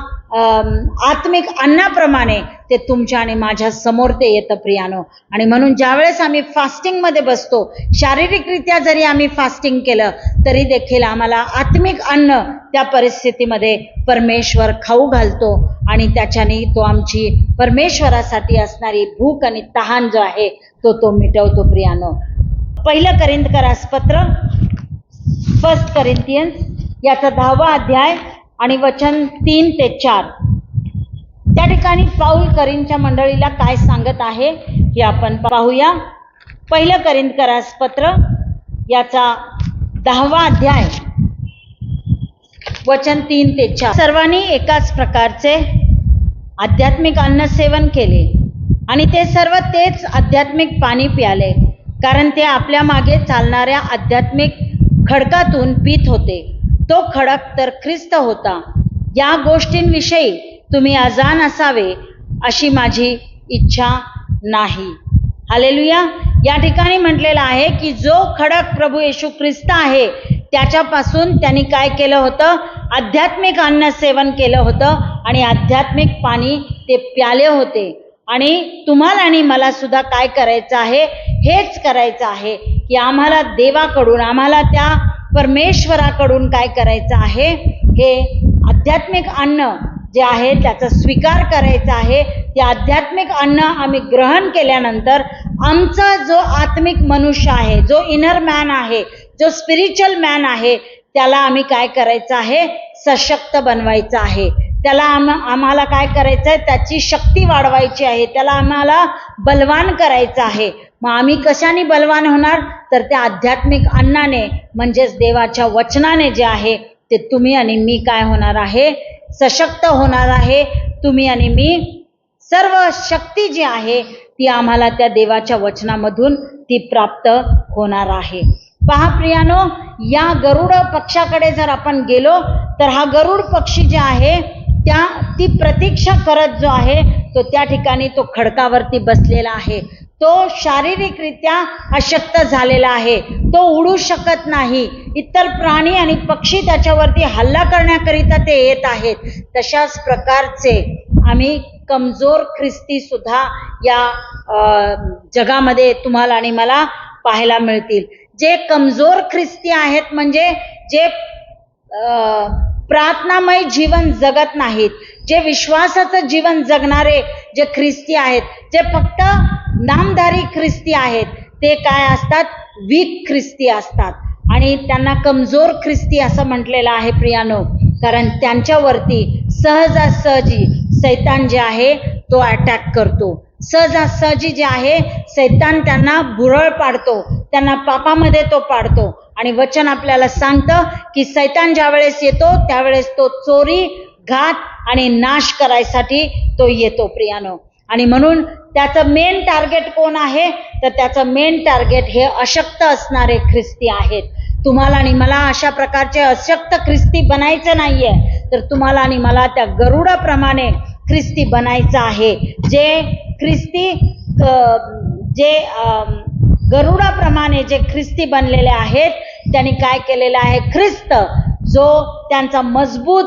S1: आत्मिक अन्नाप्रमाणे ते तुमच्या आणि माझ्या समोर ते येतं प्रियानो. आणि म्हणून ज्यावेळेस आम्ही फास्टिंगमध्ये बसतो, शारीरिकरित्या जरी आम्ही फास्टिंग केलं तरी देखील आम्हाला आत्मिक अन्न त्या परिस्थितीमध्ये परमेश्वर खाऊ घालतो आणि त्याच्याने तो आमची परमेश्वरासाठी असणारी भूक आणि तहान जो आहे तो मिटवतो प्रियानो. 1 कोरिंथकरासपत्र 1 कोरिंथियन्स याचा 10वा अध्याय आणि वचन 3 ते 4. त्या ठिकाणी पाऊल करिंथच्या मंडळीला काय सांगत आहे हे आपण पाहूया. 1 कोरिंथकरासपत्र याचा 10वा अध्याय वचन 3 ते 4. सर्वांनी एकाच प्रकारचे आध्यात्मिक अन्न सेवन केले आणि ते सर्व तेच आध्यात्मिक पाणी प्याले, कारण ते आपल्या मागे चालणाऱ्या आध्यात्मिक खडकातून पीत होते. तो खडक तर ख्रिस्त होता. या गोष्टींविषयी तुम्ही अजाण असावे अशी माझी इच्छा नाही. हालेलुया. या ठिकाणी म्हटलेलं आहे की जो खडक प्रभू येशू ख्रिस्त आहे त्याच्यापासून त्यांनी काय केलं होतं, आध्यात्मिक अन्न सेवन केलं होतं आणि आध्यात्मिक पाणी ते प्याले होते. आणि तुम्हाला आणि मला सुद्धा काय करायचं आहे, हेच करायचं आहे की आम्हाला देवाकडून, आम्हाला त्या परमेश्वराकडून काय करायचं आहे, हे आध्यात्मिक अन्न जे आहे त्याचा स्वीकार करायचा आहे. ते आध्यात्मिक अन्न आम्ही ग्रहण केल्यानंतर आमचा जो आत्मिक मनुष्य आहे, जो इनर मॅन आहे, जो स्पिरिच्युअल मॅन आहे, त्याला आम्ही काय करायचं आहे, सशक्त बनवायचं आहे. त्याला आम्हाला काय करायचं आहे, त्याची शक्ती वाढवायची आहे, त्याला आम्हाला बलवान करायचं आहे. मग आम्ही कशाने बलवान होणार, तर त्या आध्यात्मिक अन्नाने, म्हणजेच देवाच्या वचनाने जे आहे ते तुम्ही आणि मी काय होणार आहे, सशक्त होणार आहे. तुम्ही आणि मी सर्व शक्ती जी आहे ती आम्हाला त्या देवाच्या वचनामधून ती प्राप्त होणार आहे. पहा प्रियानो, या गरुड पक्षाकडे जर आपण गेलो तर हा गरुड पक्षी जे आहे ती प्रतीक्षा करत जो आहे तो त्या ठिकाणी तो खडकावरती बसलेला आहे. तो शारीरिकरित्या अशक्त झालेला आहे, तो उडू शकत नाही. इतर प्राणी आणि पक्षी त्याच्यावरती हल्ला करण्याकरिता ते येत आहेत. तशाच प्रकारचे आम्ही कमजोर ख्रिस्ती सुद्धा या जगामध्ये तुम्हाला आणि मला पाहायला मिळतील. जे कमजोर ख्रिस्ती आहेत, म्हणजे जे प्रार्थनामय जीवन जगत नाहीत, जे विश्वासाचं जीवन जगणारे जे ख्रिस्ती आहेत, जे फक्त नामधारी ख्रिस्ती आहेत, ते काय असतात, वीक ख्रिस्ती असतात. आणि त्यांना कमजोर ख्रिस्ती असं म्हटलेलं आहे प्रियानो, कारण त्यांच्यावरती सहजासहजी सैतान जे आहे तो अटॅक करतो. सहजासहजी जे आहे सैतान त्यांना भुरळ पाडतो, त्यांना पापामध्ये तो पाडतो. आणि वचन आपल्याला सांगतं की सैतान ज्या वेळेस येतो त्यावेळेस तो चोरी, घात आणि नाश करायसाठी तो येतो प्रियानो. आणि म्हणून त्याचं मेन टार्गेट कोण आहे, तर त्याचं मेन टार्गेट हे अशक्त असणारे ख्रिस्ती आहेत. तुम्हाला आणि मला अशा प्रकारचे अशक्त ख्रिस्ती बनायचं नाहीये, तर तुम्हाला आणि मला त्या गरुडाप्रमाणे ख्रिस्ती बनायचं आहे. जे ख्रिस्ती गरुडाप्रमाणे जे ख्रिस्ती बनलेले आहेत त्यांनी काय केलेलं आहे, ख्रिस्त जो त्यांचा मजबूत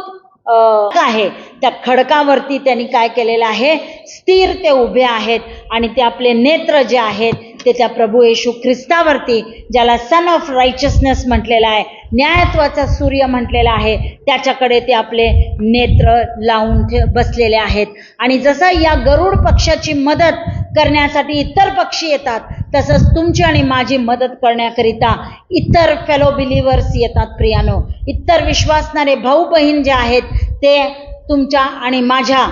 S1: आहे त्या खडकावरती त्यांनी काय केलेलं आहे, स्थिर ते उभे आहेत. आणि ते आपले नेत्र जे आहेत ते त्या प्रभू येशू ख्रिस्तावरती, ज्याला सन ऑफ राईचसनेस म्हटलेला आहे, न्यायत्वाचा सूर्य म्हटलेला आहे, त्याच्याकडे ते आपले नेत्र लावून बसलेले आहेत. आणि जसं या गरुड पक्षाची मदत करण्यासाठी इतर पक्षी येतात, तसंच तुमची आणि माझी मदत करण्याकरिता इतर फेलो बिलिव्हर्स येतात प्रियानो. इतर विश्वासणारे भाऊ बहीण जे आहेत ते तुमच्या आणि माझ्या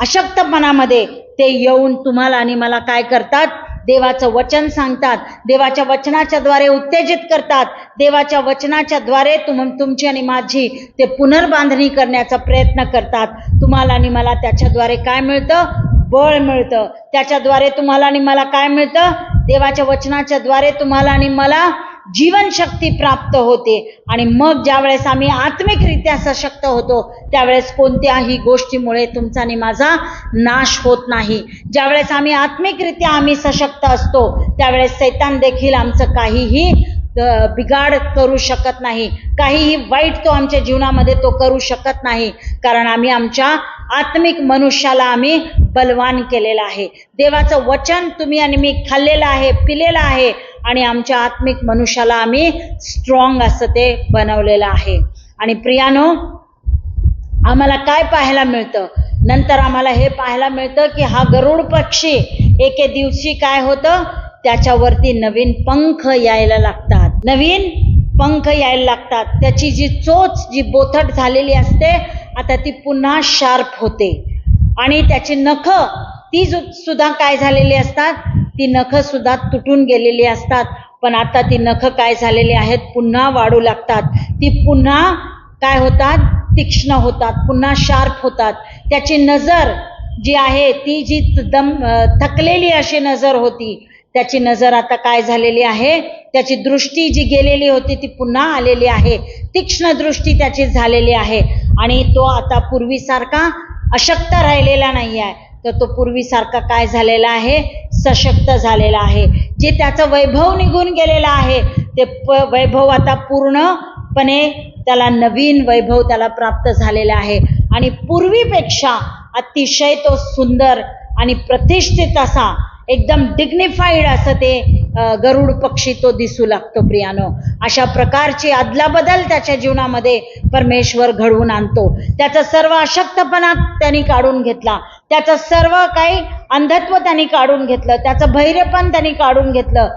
S1: अशक्तपणामध्ये ते येऊन तुम्हाला आणि मला काय करतात? देवाचं वचन सांगतात, देवाच्या वचनाच्या द्वारे उत्तेजित करतात, देवाच्या वचनाच्या द्वारे तुमची आणि माझी ते पुनर्बांधणी करण्याचा प्रयत्न करतात. तुम्हाला आणि मला त्याच्याद्वारे काय मिळतं? बळ मिळतं. त्याच्याद्वारे तुम्हाला आणि मला काय मिळतं? देवाच्या वचनाच्या द्वारे तुम्हाला आणि मला जीवनशक्ती प्राप्त होते. आणि मग ज्यावेळेस आम्ही आत्मिकरित्या सशक्त होतो, त्यावेळेस कोणत्याही गोष्टीमुळे तुमचा आणि माझा नाश होत नाही. ज्यावेळेस आम्ही आत्मिकरित्या आम्ही सशक्त असतो, त्यावेळेस सैतान देखील आमचं काहीही बिगाड करू शकत नाही, काहीही वाईट तो आमच्या जीवनामध्ये तो करू शकत नाही, कारण आम्ही आमच्या आत्मिक मनुष्याला आम्ही बलवान केलेलं आहे. देवाचं वचन तुम्ही आणि मी खाल्लेलं आहे, पिलेलं आहे, आणि आमच्या आत्मिक मनुष्याला आम्ही स्ट्रॉंग असं ते बनवलेलं आहे. आणि प्रियानो, आम्हाला काय पाहायला मिळतं? नंतर आम्हाला हे पाहायला मिळतं की हा गरुड पक्षी एके दिवशी काय होतं? त्याच्यावरती नवीन पंख यायला लागतात, नवीन पंख यायला लागतात. त्याची जी चोच जी बोथट झालेली असते, आता ती पुन्हा शार्प होते. आणि त्याची नख ती सुद्धा काय झालेली असतात? ती नख सुद्धा तुटून गेलेली असतात, पण आता ती नख काय झालेली आहेत? पुन्हा वाढू लागतात. ती पुन्हा काय होतात? तीक्ष्ण होतात, पुन्हा शार्प होतात. त्याची नजर जी आहे ती जी थकलेली अशी नजर होती, त्याची नजर आता काय झालेली आहे? त्याची दृष्टी जी गेलेली होती ती पुन्हा आलेली आहे, तीक्ष्ण दृष्टी त्याची झालेली आहे. आणि तो आता पूर्वीसारखा अशक्त राहिलेला नाही आहे, तर तो पूर्वीसारखा काय झालेला आहे? सशक्त झालेला आहे. जे त्याचं वैभव निघून गेलेलं आहे, ते वैभव आता पूर्णपणे त्याला नवीन वैभव त्याला प्राप्त झालेला आहे. आणि पूर्वीपेक्षा अतिशय तो सुंदर आणि प्रतिष्ठित असा, एकदम डिग्निफाईड असं ते गरुड पक्षी तो दिसू लागतो प्रियानो. अशा प्रकारची अदलाबदल त्याच्या जीवनामध्ये परमेश्वर घडवून आणतो. त्याचा सर्व अशक्तपणा त्यांनी काढून घेतला, त्याचं सर्व काही अंधत्व त्यांनी काढून घेतलं, त्याचं बहिरेपण त्यांनी काढून घेतलं.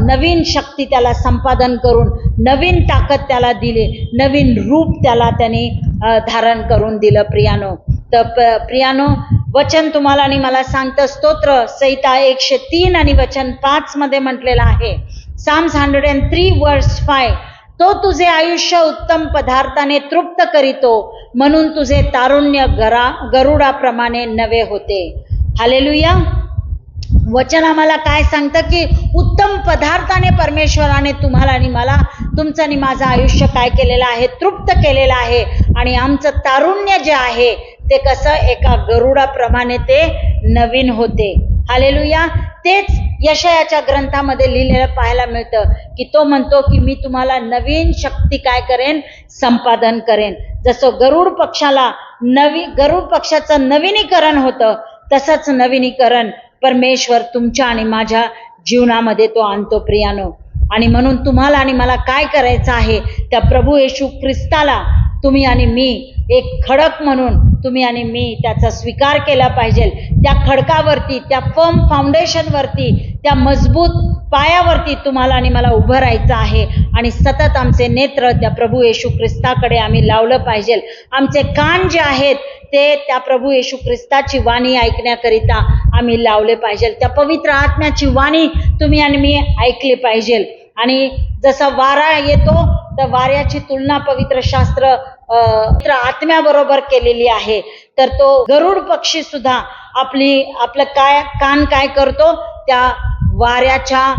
S1: नवीन शक्ती त्याला संपादन करून नवीन ताकद त्याला दिली, नवीन रूप त्याला त्यांनी धारण करून दिलं प्रियानो. तर प्रियानो, वचन तुम्हाला आणि मला सांगतं, स्तोत्र संहिता 103 आणि वचन 5 मध्ये म्हटलेलं आहे, Psalms 103 verse 5, तो तुझे आयुष्य उत्तम पदार्थाने तृप्त करीतो, म्हणून तुझे तारुण्य गरुडाप्रमाणे नवे होते. हालेलुया. वचन आम्हाला काय सांगतं की उत्तम पदार्थाने परमेश्वराने तुम्हाला आणि मला, तुमचं आणि माझं आयुष्य काय केलेलं आहे? तृप्त केलेलं आहे. आणि आमचं तारुण्य जे आहे ते कसं? एका गरुडाप्रमाणे ते नवीन होते. हालेलुया. तेच यशायाच्या ग्रंथामध्ये लिहिलेलं पाहायला मिळतं की तो म्हणतो की मी तुम्हाला नवीन शक्ती काय करेन? संपादन करेन. जसं गरुड पक्षाचं नवीनीकरण होतं, तसंच नवीनीकरण परमेश्वर तुमच्या आणि माझ्या जीवनामध्ये तो आणतो प्रियानो. आणि म्हणून तुम्हाला आणि मला काय करायचं आहे? त्या प्रभू येशू ख्रिस्ताला तुम्ही आणि मी एक खडक म्हणून तुम्ही आणि मी त्याचा स्वीकार केला पाहिजे. त्या खडकावरती, त्या फर्म फाउंडेशनवरती, त्या मजबूत पायावरती तुम्हाला आणि मला उभं राहायचं आहे. आणि सतत आमचे नेत्र त्या प्रभू येशू ख्रिस्ताकडे आम्ही लावलं पाहिजे. आमचे कान जे आहेत ते त्या प्रभू येशू ख्रिस्ताची वाणी ऐकण्याकरिता आम्ही लावले पाहिजे. त्या पवित्र आत्म्याची वाणी तुम्ही आणि मी ऐकली पाहिजे. आणि जसा वारा येतो, तर वाऱ्याची तुलना पवित्र शास्त्र आत्म्याबरोबर केलेली आहे. तर तो गरुड पक्षी सुद्धा आपलं कान काय करतो? त्या वाऱ्याच्या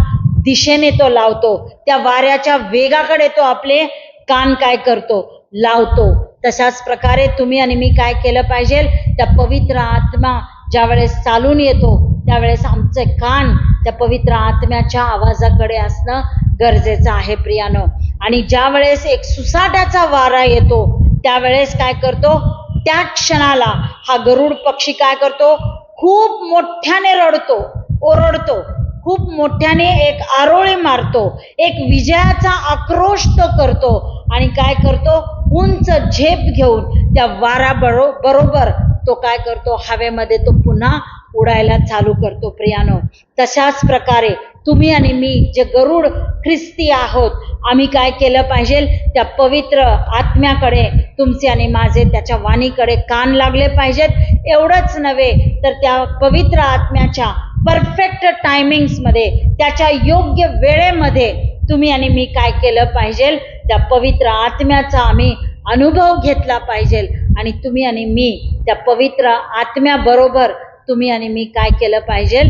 S1: दिशेने तो लावतो, त्या वाऱ्याच्या वेगाकडे तो आपले कान काय करतो? लावतो. तशाच प्रकारे तुम्ही आणि मी काय केलं पाहिजे? त्या पवित्र आत्मा ज्यावेळेस चालून येतो, त्यावेळेस आमचे कान त्या पवित्र आत्म्याच्या आवाजाकडे असणं गरजेचं आहे प्रियानो. आणि ज्या वेळेस एक सुसाटाचा वारा येतो, त्यावेळेस काय करतो? त्या क्षणाला हा गरुड पक्षी काय करतो? खूप मोठ्याने रडतो, ओरडतो, खूप मोठ्याने एक आरोळी मारतो, एक विजयाचा आक्रोश तो करतो आणि काय करतो, उंच झेप घेऊन त्या वारा बरोबर तो काय करतो, हवेमध्ये तो पुन्हा उडायला चालू करतो. प्रियानो, तशाच प्रकारे तुम्ही आणि मी जे गरुड ख्रिस्ती आहोत, आम्ही काय केलं पाहिजे, त्या पवित्र आत्म्याकडे तुमचे आणि माझे त्याच्या वाणीकडे कान लागले पाहिजेत. एवढंच नव्हे तर त्या पवित्र आत्म्याच्या परफेक्ट टायमिंग्समध्ये, त्याच्या योग्य वेळेमध्ये तुम्ही आणि मी काय केलं पाहिजे, त्या पवित्र आत्म्याचा आम्ही अनुभव घेतला पाहिजे. आणि तुम्ही आणि मी त्या पवित्र आत्म्याबरोबर तुम्ही आणि मी काय केलं पाहिजे,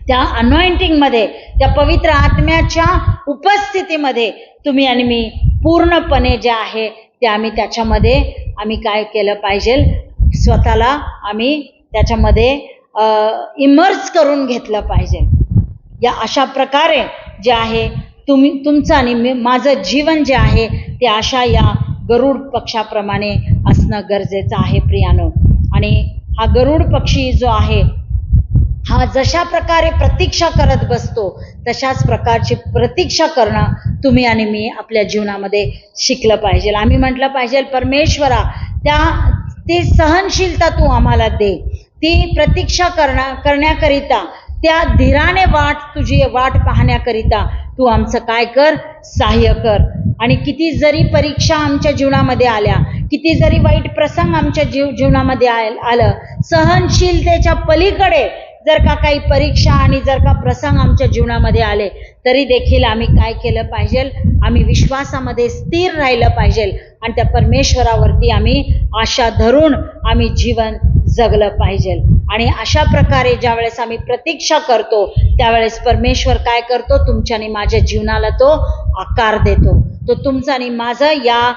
S1: त्या अनॉइंटिंगमध्ये, त्या पवित्र आत्म्याच्या उपस्थितीमध्ये तुम्ही आणि मी पूर्णपणे जे आहे ते आम्ही त्याच्यामध्ये आम्ही काय केलं पाहिजे, स्वतःला आम्ही त्याच्यामध्ये इमर्स करून घेतलं पाहिजे. या अशा प्रकारे जे आहे तुमचं आणि माझं जीवन जे आहे ते अशा या गरुड पक्षाप्रमाणे असणं गरजेचं आहे. प्रियानो, आणि हा गरुड पक्षी जो आहे हा जशा प्रकारे प्रतीक्षा करत बसतो, तशाच प्रकारची प्रतीक्षा करणं तुम्ही आणि मी आपल्या जीवनामध्ये शिकलं पाहिजे. आम्ही म्हटलं पाहिजे, परमेश्वरा ती सहनशीलता तू आम्हाला दे, ती प्रतीक्षा करण्याकरिता, त्या धीराने तुझी वाट पाहण्याकरिता तू आमचं काय कर, सहाय्य कर. आणि किती जरी परीक्षा आमच्या जीवनामध्ये आल्या, किती जरी वाईट प्रसंग आमच्या जीवनामध्ये आलं, सहनशीलतेच्या पलीकडे जर का काही परीक्षा आणि जर का प्रसंग आमच्या जीवनामध्ये आले, तरी देखील आम्ही काय केलं पाहिजे, आम्ही विश्वासामध्ये स्थिर राहिलं पाहिजे आणि त्या परमेश्वरावरती आम्ही आशा धरून आम्ही जीवन जगलं पाहिजे. आणि अशा प्रकारे ज्या वेळेस आम्ही प्रतीक्षा करतो, त्यावेळेस परमेश्वर काय करतो, तुमच्या आणि माझ्या जीवनाला तो आकार देतो. तो तुमचं आणि माझं या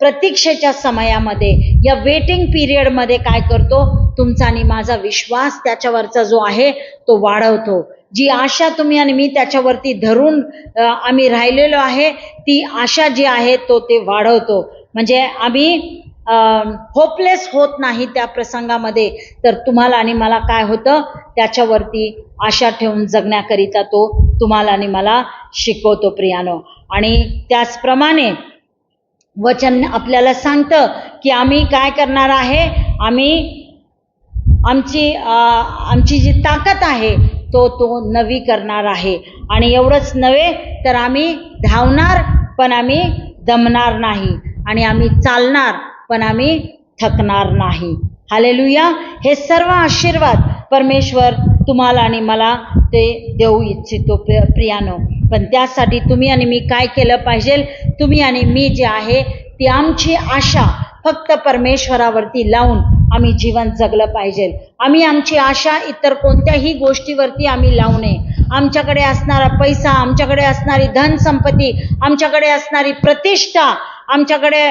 S1: प्रतीक्षेच्या समयामध्ये, या वेटिंग पिरियडमध्ये काय करतो, तुमचा आणि माझा विश्वास त्याच्यावरचा जो आहे तो वाढवतो. जी आशा तुम्ही आणि मी त्याच्यावरती धरून आम्ही राहिलेलो आहे, ती आशा जी आहे ते वाढवतो. म्हणजे आम्ही होपलेस होत नाही त्या प्रसंगामध्ये, तर तुम्हाला आणि मला काय होतं, त्याच्यावरती आशा ठेवून जगण्याकरिता तो तुम्हाला आणि मला शिकवतो. प्रियानो, आणि त्याचप्रमाणे वचन आपल्याला सांगतं की आम्ही काय करणार आहे, आम्ही आमची जी ताकद आहे तो नवी करणार आहे. आणि एवढंच नव्हे तर आम्ही धावणार पण आम्ही दमणार नाही, आणि आम्ही चालणार पण आम्ही थकणार नाही. हालेलुया. हे सर्व आशीर्वाद परमेश्वर तुम्हाला आणि मला ते देऊ इच्छितो. प्रियानो, पण त्यासाठी तुम्ही आणि मी काय केलं पाहिजे, तुम्ही आणि मी जे आहे ती आमची आशा फक्त परमेश्वरावरती लावून आम्ही जीवन जगलं पाहिजे. आम्ही आमची आशा इतर कोणत्याही गोष्टीवरती आम्ही लावू नये. आमच्याकडे असणारा पैसा, आमच्याकडे असणारी धनसंपत्ती, आमच्याकडे असणारी प्रतिष्ठा, आमच्याकडे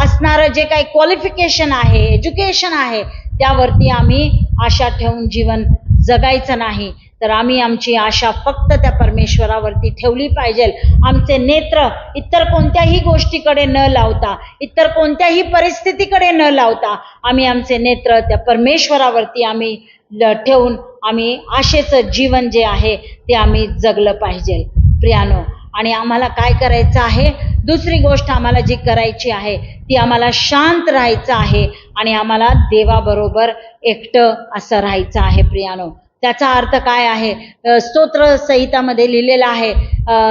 S1: असणारं जे काही क्वालिफिकेशन आहे, एज्युकेशन आहे, त्यावरती आम्ही आशा ठेवून जीवन जगायचं नाही, तर आम्ही आमची आशा फक्त त्या परमेश्वरावरती ठेवली पाहिजे. आमचे नेत्र इतर कोणत्याही गोष्टीकडे न लावता, इतर कोणत्याही परिस्थितीकडे न लावता, आम्ही आमचे नेत्र त्या परमेश्वरावरती आम्ही ठेवून आम्ही आशेचं जीवन जे आहे ते आम्ही जगलं पाहिजे. प्रियानो, आणि आम्हाला काय करायचं आहे, दुसरी गोष्ट आम्हाला जी करायची आहे ती आम्हाला शांत राहायचं आहे आणि आम्हाला देवाबरोबर एकटं असं राहायचं आहे. प्रियानो, त्याचा अर्थ काय आहे, स्तोत्र संहितामध्ये लिहिलेला आहे,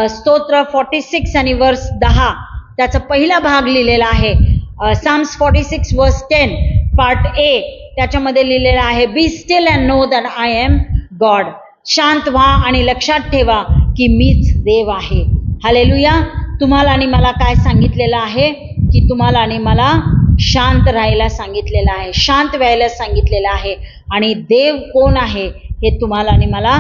S1: स्तोत्र 46 आणि वर्स 10 त्याचा पहिला भाग लिहिलेला आहे. साम्स 46 वर्स 10 पार्ट ए, त्याच्यामध्ये लिहिलेला आहे, be still and know that I am God. शांत व्हा आणि लक्षात ठेवा की मीच देव आहे. हालेलुया. तुम्हाला आणि मला काय सांगितलेलं आहे की तुम्हाला आणि मला शांत राहायला सांगितलेलं आहे, शांत व्हायला सांगितलेलं आहे. आणि देव कोण आहे हे तुम्हाला आणि मला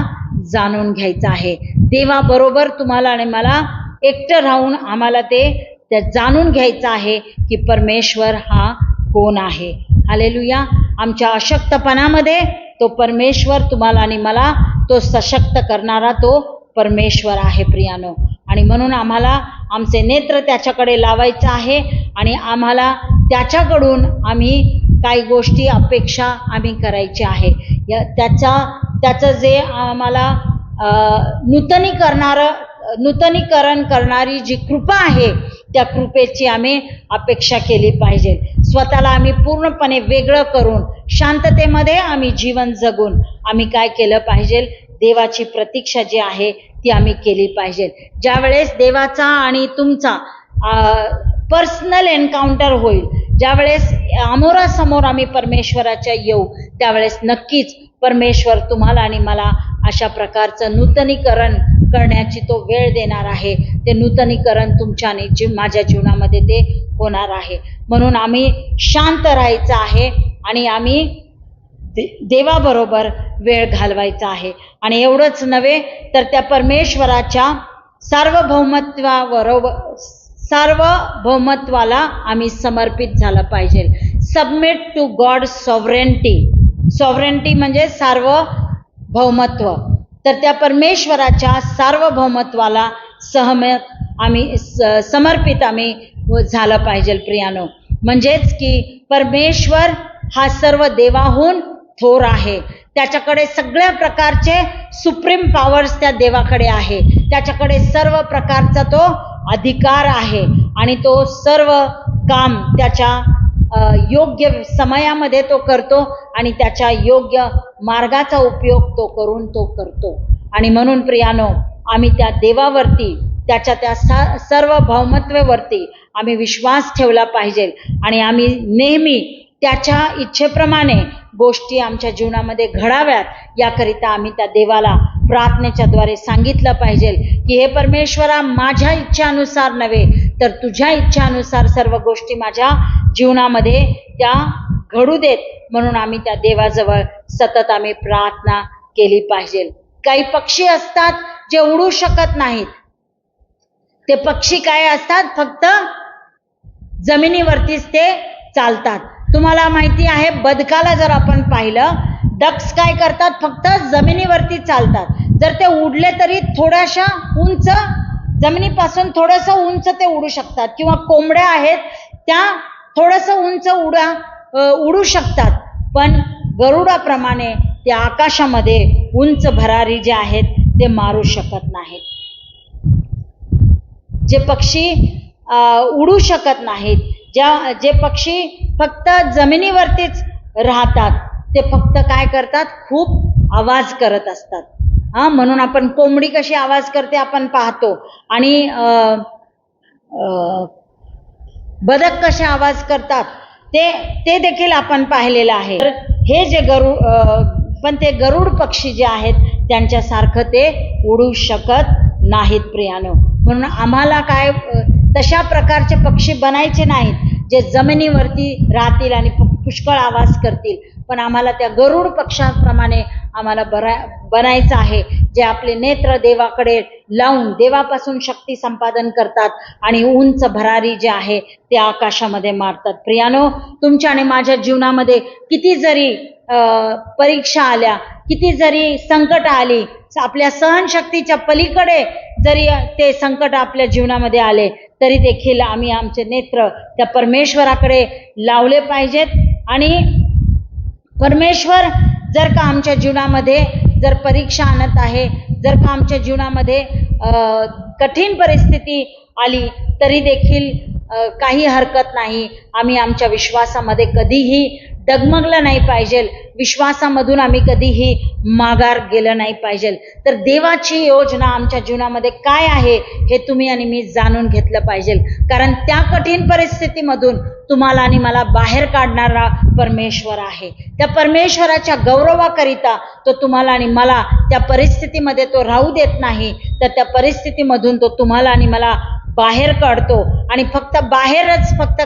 S1: जाणून घ्यायचं आहे. देवाबरोबर तुम्हाला आणि मला एकटं राहून आम्हाला ते जाणून घ्यायचं आहे की परमेश्वर हा कोण आहे. हालेलुया. आमच्या अशक्तपणामध्ये तो परमेश्वर तुम्हाला आणि मला तो सशक्त करणारा तो परमेश्वर आहे. प्रियानो, आणि म्हणून आम्हाला आमचे नेत्र त्याच्याकडे लावायचं आहे आणि आम्हाला त्याच्याकडून आम्ही काही गोष्टी अपेक्षा आम्ही करायची आहे. त्याचं जे आम्हाला नूतनीकरण करणारी जी कृपा आहे त्या कृपेची आम्ही अपेक्षा केली पाहिजे. स्वतःला आम्ही पूर्णपणे वेगळं करून शांततेमध्ये आम्ही जीवन जगून आम्ही काय केलं पाहिजे, देवाची प्रतीक्षा जी आहे ती आम्ही केली पाहिजे. ज्या वेळेस देवाचा आणि तुमचा पर्सनल एन्काउंटर होईल, ज्यावेळेस आमोरासमोर आम्ही परमेश्वराच्या येऊ, त्यावेळेस नक्कीच परमेश्वर तुम्हाला आणि मला अशा प्रकारचं नूतनीकरण करण्याची तो वेळ देणार आहे. ते नूतनीकरण तुमच्या आणि माझ्या जीवनामध्ये ते होणार आहे. म्हणून आम्ही शांत राहायचं आहे आणि आम्ही देवाबरोबर वेळ घालवायचा आहे. आणि एवढंच नव्हे तर त्या परमेश्वराच्या सार्वभौमत्वाला आम्ही समर्पित झालं पाहिजे. सबमिट टू गॉड सॉव्हरेंटी म्हणजे सार्वभौमत्व. तर त्या परमेश्वराच्या सार्वभौमत्वाला समर्पित आम्ही झालं पाहिजे प्रियानो. म्हणजेच की परमेश्वर हा सर्व देवाहून थोर आहे. त्याच्याकडे सगळ्या प्रकारचे सुप्रीम पॉवर्स त्या देवाकडे आहे. त्याच्याकडे सर्व प्रकारचा तो अधिकार आहे आणि तो सर्व काम त्याच्या योग्य समयामध्ये तो करतो आणि त्याच्या योग्य मार्गाचा उपयोग तो करून तो करतो. आणि म्हणून प्रियानो, आम्ही त्या देवावरती, त्याच्या त्या सार्वभौमत्वावरती आम्ही विश्वास ठेवला पाहिजे आणि आम्ही नेहमी त्याच्या इच्छेप्रमाणे गोष्टी आमच्या जीवनामध्ये घडाव्यात याकरिता आम्ही त्या देवाला प्रार्थनेच्या द्वारे सांगितलं पाहिजे की हे परमेश्वरा, माझ्या इच्छानुसार नव्हे तर तुझ्या इच्छानुसार सर्व गोष्टी माझ्या जीवनामध्ये त्या घडू देत. म्हणून आम्ही त्या देवाजवळ सतत आम्ही प्रार्थना केली पाहिजे. काही पक्षी असतात जे उडू शकत नाहीत. ते पक्षी काय असतात, फक्त जमिनीवरतीच ते चालतात. तुम्हाला माहिती आहे, बदकाला जर आपण पाहिलं, डक्स काय करतात, फक्त जमिनीवरती चालतात. जर ते उडले तरी थोड्याशा उंच, जमिनीपासून थोडंसं उंच ते उडू शकतात. किंवा कोंबड्या आहेत त्या थोडंसं उंच उडू शकतात. पण गरुडाप्रमाणे ते आकाशामध्ये उंच भरारी जे आहेत ते मारू शकत नाहीत. जे पक्षी उडू शकत नाहीत, जे पक्षी फक्त जमिनीवरतीच राहतात, ते फक्त काय करतात, खूप आवाज करत असतात. म्हणून आपण कोंबडी कशी आवाज करते आपण पाहतो आणि बदक कसे आवाज करतात ते देखील आपण पाहिलेलं आहे. हे जे पण ते गरुड पक्षी जे आहेत त्यांच्यासारखं ते उडू शकत नाहीत प्रियानो. म्हणून आम्हाला काय तशा प्रकारचे पक्षी बनायचे नाहीत जे जमिनीवरती राहतील आणि पुष्कळ आवाज करतील. पण आम्हाला त्या गरुड पक्षाप्रमाणे आम्हाला बनायचं आहे, जे आपले नेत्र देवाकडे लावून देवापासून शक्ती संपादन करतात आणि उंच भरारी जे आहे ते आकाशामध्ये मारतात. प्रियानो, तुमच्या आणि माझ्या जीवनामध्ये किती जरी परीक्षा आल्या, किती जरी संकट आली, आपल्या सहनशक्तीच्या पलीकडे जरी ते संकट आपल्या जीवनामध्ये आले, तरी देखील आम्ही आमचे नेत्र त्या परमेश्वराकडे लावले पाहिजेत. आणि परमेश्वर जर का आमच्या जीवनामध्ये जर परीक्षा आणत आहे, जर का आमच्या जीवनामध्ये कठीण परिस्थिती आली, तरी देखील काही हरकत नाही. आम्ही आमच्या विश्वासामध्ये कधीही डगमगलं नाही पाहिजे. विश्वासामधून आम्ही कधीही माघार गेलं नाही पाहिजे. तर देवाची योजना आमच्या जीवनामध्ये काय आहे हे तुम्ही आणि मी जाणून घेतलं पाहिजे. कारण त्या कठीण परिस्थितीमधून तुम्हाला आणि मला बाहेर काढणारा परमेश्वर आहे. त्या परमेश्वराच्या गौरवाकरिता तो तुम्हाला आणि मला त्या परिस्थितीमध्ये तो राहू देत नाही, तर त्या परिस्थितीमधून तो तुम्हाला आणि मला बाहेर काढतो. आणि फक्त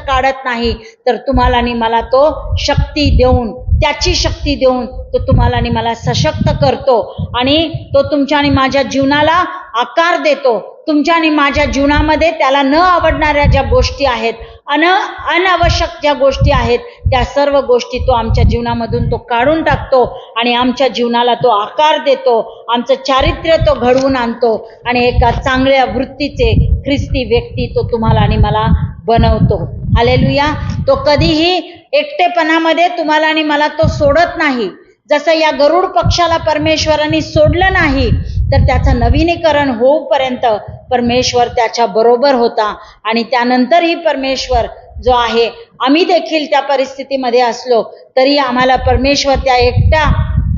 S1: काढत नाही, तर तुम्हाला आणि मला तो शक्ती देऊन, त्याची शक्ती देऊन तो तुम्हाला आणि मला सशक्त करतो आणि तो तुमच्या आणि माझ्या जीवनाला आकार देतो. तुमच्या आणि माझ्या जीवनामध्ये त्याला न आवडणाऱ्या ज्या गोष्टी आहेत, अनावश्यक ज्या गोष्टी आहेत, त्या सर्व गोष्टी तो आमच्या जीवनामधून तो काढून टाकतो आणि आमच्या जीवनाला तो आकार देतो. आमचं चारित्र्य तो घडवून आणतो आणि एका चांगल्या वृत्तीचे ख्रिस्ती व्यक्ती तो तुम्हाला आणि मला बनवतो. हालेलुया. तो कधीही एकटेपणामध्ये तुम्हाला आणि मला तो सोडत नाही. जसं या गरुड पक्षाला परमेश्वरांनी सोडलं नाही, तर त्याचं नवीनीकरण होऊपर्यंत परमेश्वर त्याच्या बरोबर होता. आणि त्यानंतरही परमेश्वर जो आहे, आम्ही देखील त्या परिस्थितीमध्ये असलो तरी आम्हाला परमेश्वर त्या एकट्या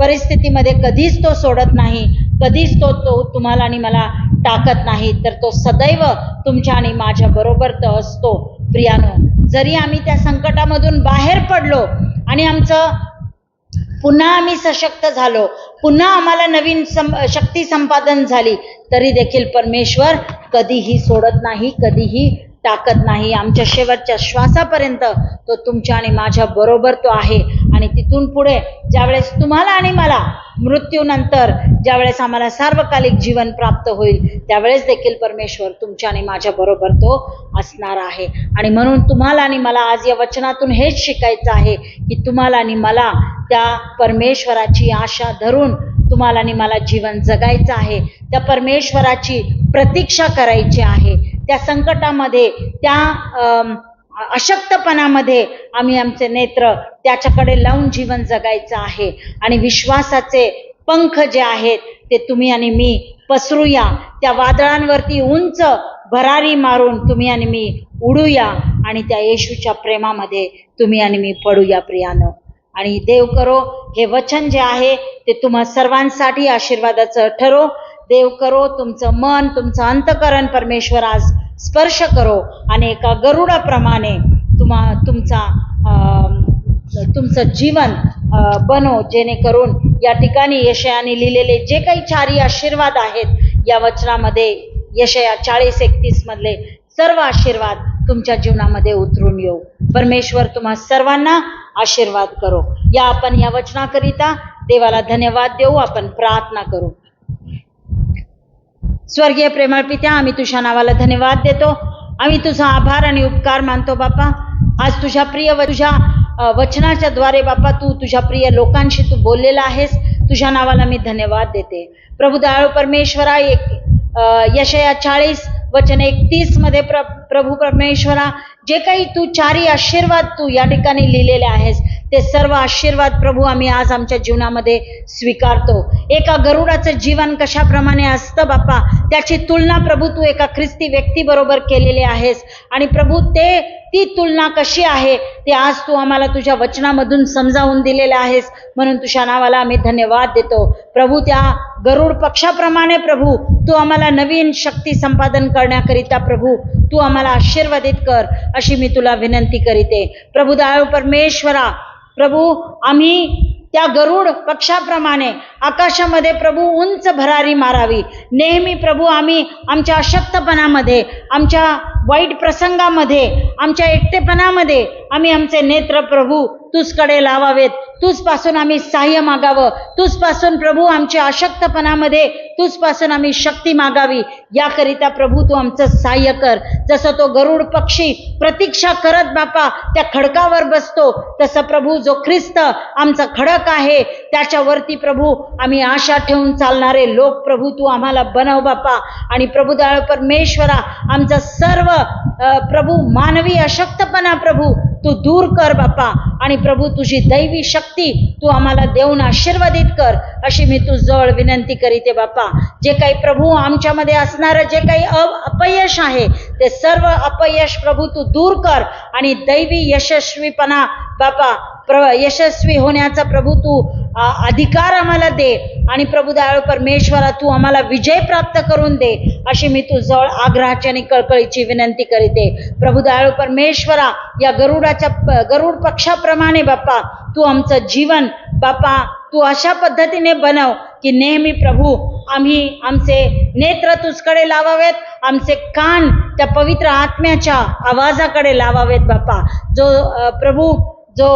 S1: परिस्थितीमध्ये कधीच तो सोडत नाही, कधीच तो तुम्हाला आणि मला टाकत नाही, तर तो सदैव तुमच्या आणि माझ्या बरोबर तो असतो. प्रियानो, जरी आम्ही त्या संकटामधून बाहेर पडलो आणि पुन्हा आम्ही सशक्त झालो, पुन्हा आम्हाला नवीन शक्ती संपादन झाली, तरी देखील परमेश्वर कधीही सोडत नाही, कधीही टाकत नाही. आमच्या शेवटच्या श्वासापर्यंत तो तुमच्या आणि माझ्या बरोबर तो आहे. आणि तिथून पुढे ज्यावेळेस तुम्हाला आणि मला मृत्यूनंतर ज्यावेळेस आम्हाला सार्वकालिक जीवन प्राप्त होईल, त्यावेळेस देखील परमेश्वर तुमच्या आणि माझ्या बरोबर तो असणार आहे. आणि म्हणून तुम्हाला आणि मला आज या वचनातून हेच शिकायचं आहे की तुम्हाला आणि मला त्या परमेश्वराची आशा धरून तुम्हाला आणि मला जीवन जगायचं आहे. त्या परमेश्वराची प्रतीक्षा करायची आहे. त्या संकटामध्ये, त्या अशक्तपणामध्ये आम्ही आमचे नेत्र त्याच्याकडे लावून जीवन जगायचं आहे. आणि विश्वासाचे पंख जे आहेत ते तुम्ही आणि मी पसरूया. त्या वादळांवरती उंच भरारी मारून तुम्ही आणि मी उडूया आणि त्या येशूच्या प्रेमामध्ये तुम्ही आणि मी पडूया. प्रियानो, आणि देव करो हे वचन जे आहे ते तुम्हा सर्वांसाठी आशीर्वादाचं ठरो. देव करो तुमचं मन, तुमचं अंतकरण परमेश्वर आज स्पर्श करो आणि एका गरुडाप्रमाणे तुमचं जीवन बनो, जेणेकरून या ठिकाणी यशायाने लिहिलेले जे काही 4 आशीर्वाद आहेत या वचनामध्ये, यशया 40:31 मधले सर्व आशीर्वाद तुमच्या जीवनामध्ये उतरून येऊ. परमेश्वर तुम्हा सर्वांना आशीर्वाद करो. आपण या वचनाकरिता देवाला धन्यवाद देऊ. आपण प्रार्थना करू. स्वर्गीय प्रेमळ पित्या, आम्ही तुझ्या नावाला धन्यवाद देतो. आम्ही तुझा आभार आणि उपकार मानतो बापा. आज तुझ्या वचनाच्या द्वारे बापा तू तुझ्या प्रिय लोकांशी तू बोललेला आहेस. तुझ्या नावाला मी धन्यवाद देते. प्रभू दयाळू परमेश्वरा, यशया 40:31 मध्ये प्रभू परमेश्वरा जे काही तू 4 आशीर्वाद तू या ठिकाणी लिहिलेले आहेस ते सर्व आशीर्वाद प्रभू आम्ही आज आमच्या जीवनामध्ये स्वीकारतो. एका गरुडाचं जीवन कशाप्रमाणे असतं बापा, त्याची तुलना प्रभू तू एका ख्रिस्ती व्यक्ती बरोबर केलेली आहेस. आणि प्रभू ती तुलना कशी आहे ते आज तू आम्हाला तुझ्या वचनामधून समजावून दिलेलं आहेस. म्हणून तुझ्या नावाला आम्ही धन्यवाद देतो. प्रभू त्या गरुड पक्षाप्रमाणे प्रभू तू आम्हाला नवीन शक्ती संपादन करण्याकरिता प्रभू तू आम्हाला आशीर्वादित कर, अशी मी तुला विनंती करीते. प्रभू दयाळू परमेश्वरा, प्रभू आम्ही त्या गरुड पक्षाप्रमाणे आकाशामध्ये प्रभू उंच भरारी मारावी. नेहमी प्रभू आम्ही आमच्या अशक्तपणामध्ये, आमच्या वाईट प्रसंगामध्ये, आमच्या एकटेपणामध्ये आम्ही आमचे नेत्र प्रभू तुझकडे लावावेत. तुझपासून आम्ही सहाय्य मागावं. तुझपासून प्रभू आमच्या अशक्तपणामध्ये तुझपासून आम्ही शक्ती मागावी. याकरिता प्रभू तू आमचं सहाय्य कर. जसं तो गरुड पक्षी प्रतीक्षा करत बापा त्या खडकावर बसतो, तसं प्रभू जो ख्रिस्त आमचा खडक आहे त्याच्यावरती प्रभू आम्ही आशा ठेवून चालणारे लोक प्रभू तू आम्हाला बनव बापा. आणि प्रभू दयाळू परमेश्वरा, आमचा सर्व प्रभू मानवी अशक्तपणा प्रभू तू दूर कर बापा. आणि प्रभू तुझी दैवी शक्ती तू आम्हाला देऊन आशीर्वादित कर, अशी मी तुझजवळ विनंती करीते बापा. जे काही प्रभू आमच्यामध्ये असणारं जे काही अपयश आहे ते सर्व अपयश प्रभू तू दूर कर आणि दैवी यशस्वीपणा बापा यशस्वी होण्याचा प्रभू तू अधिकार आम्हाला दे. आणि प्रभू दयाळू परमेश्वरा तू आम्हाला विजय प्राप्त करून दे, अशी मी तुझजवळ आग्रहाची आणि कळकळीची विनंती करीते. प्रभू दयाळू परमेश्वरा, या गरुड पक्षाप्रमाणे बापा तू आमचं जीवन बापा तू अशा पद्धतीने बनव की नेहमी प्रभू आम्ही आमचे नेत्र तुझकडे लावावेत, आमचे कान त्या पवित्र आत्म्याच्या आवाजाकडे लावावेत बापा. जो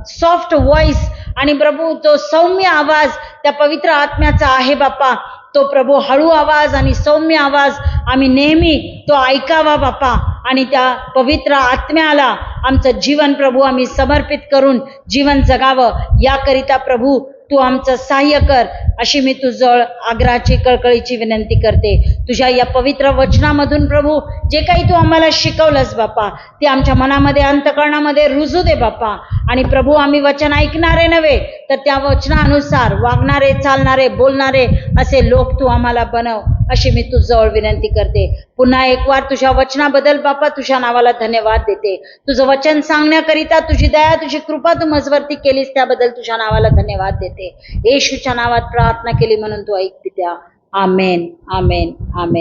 S1: सॉफ्ट व्हॉइस आणि प्रभू जो सौम्य आवाज त्या पवित्र आत्म्याचा आहे बापा, तो प्रभू हळू आवाज आणि सौम्य आवाज आम्ही नेहमी तो ऐकावा बापा. आणि त्या पवित्र आत्म्याला आमचं जीवन प्रभू आम्ही समर्पित करून जीवन जगावं. याकरिता प्रभू तू आमचं सहाय्य कर, अशी मी तुझजवळ आग्रहाची कळकळीची विनंती करते. तुझ्या या पवित्र वचनामधून प्रभू जे काही तू आम्हाला शिकवलंस बाप्पा, ते आमच्या मनामध्ये अंतःकरणामध्ये रुजू दे बाप्पा. आणि प्रभू आम्ही वचन ऐकणारे नव्हे तर त्या वचनानुसार वागणारे, चालणारे, बोलणारे असे लोक तू आम्हाला बनव, अशी मी तुझजवळ विनंती करते. पुन्हा एक वार तुझ्या वचनाबद्दल बाप्पा तुझ्या नावाला धन्यवाद देते. तुझं वचन सांगण्याकरिता तुझी दया, तुझी कृपा तू मजवरती केलीस, त्याबद्दल तुझ्या नावाला धन्यवाद देते. येशूच्या नावात प्रार्थना केली म्हणून तू ऐक पित्या. आमेन, आमेन, आमेन.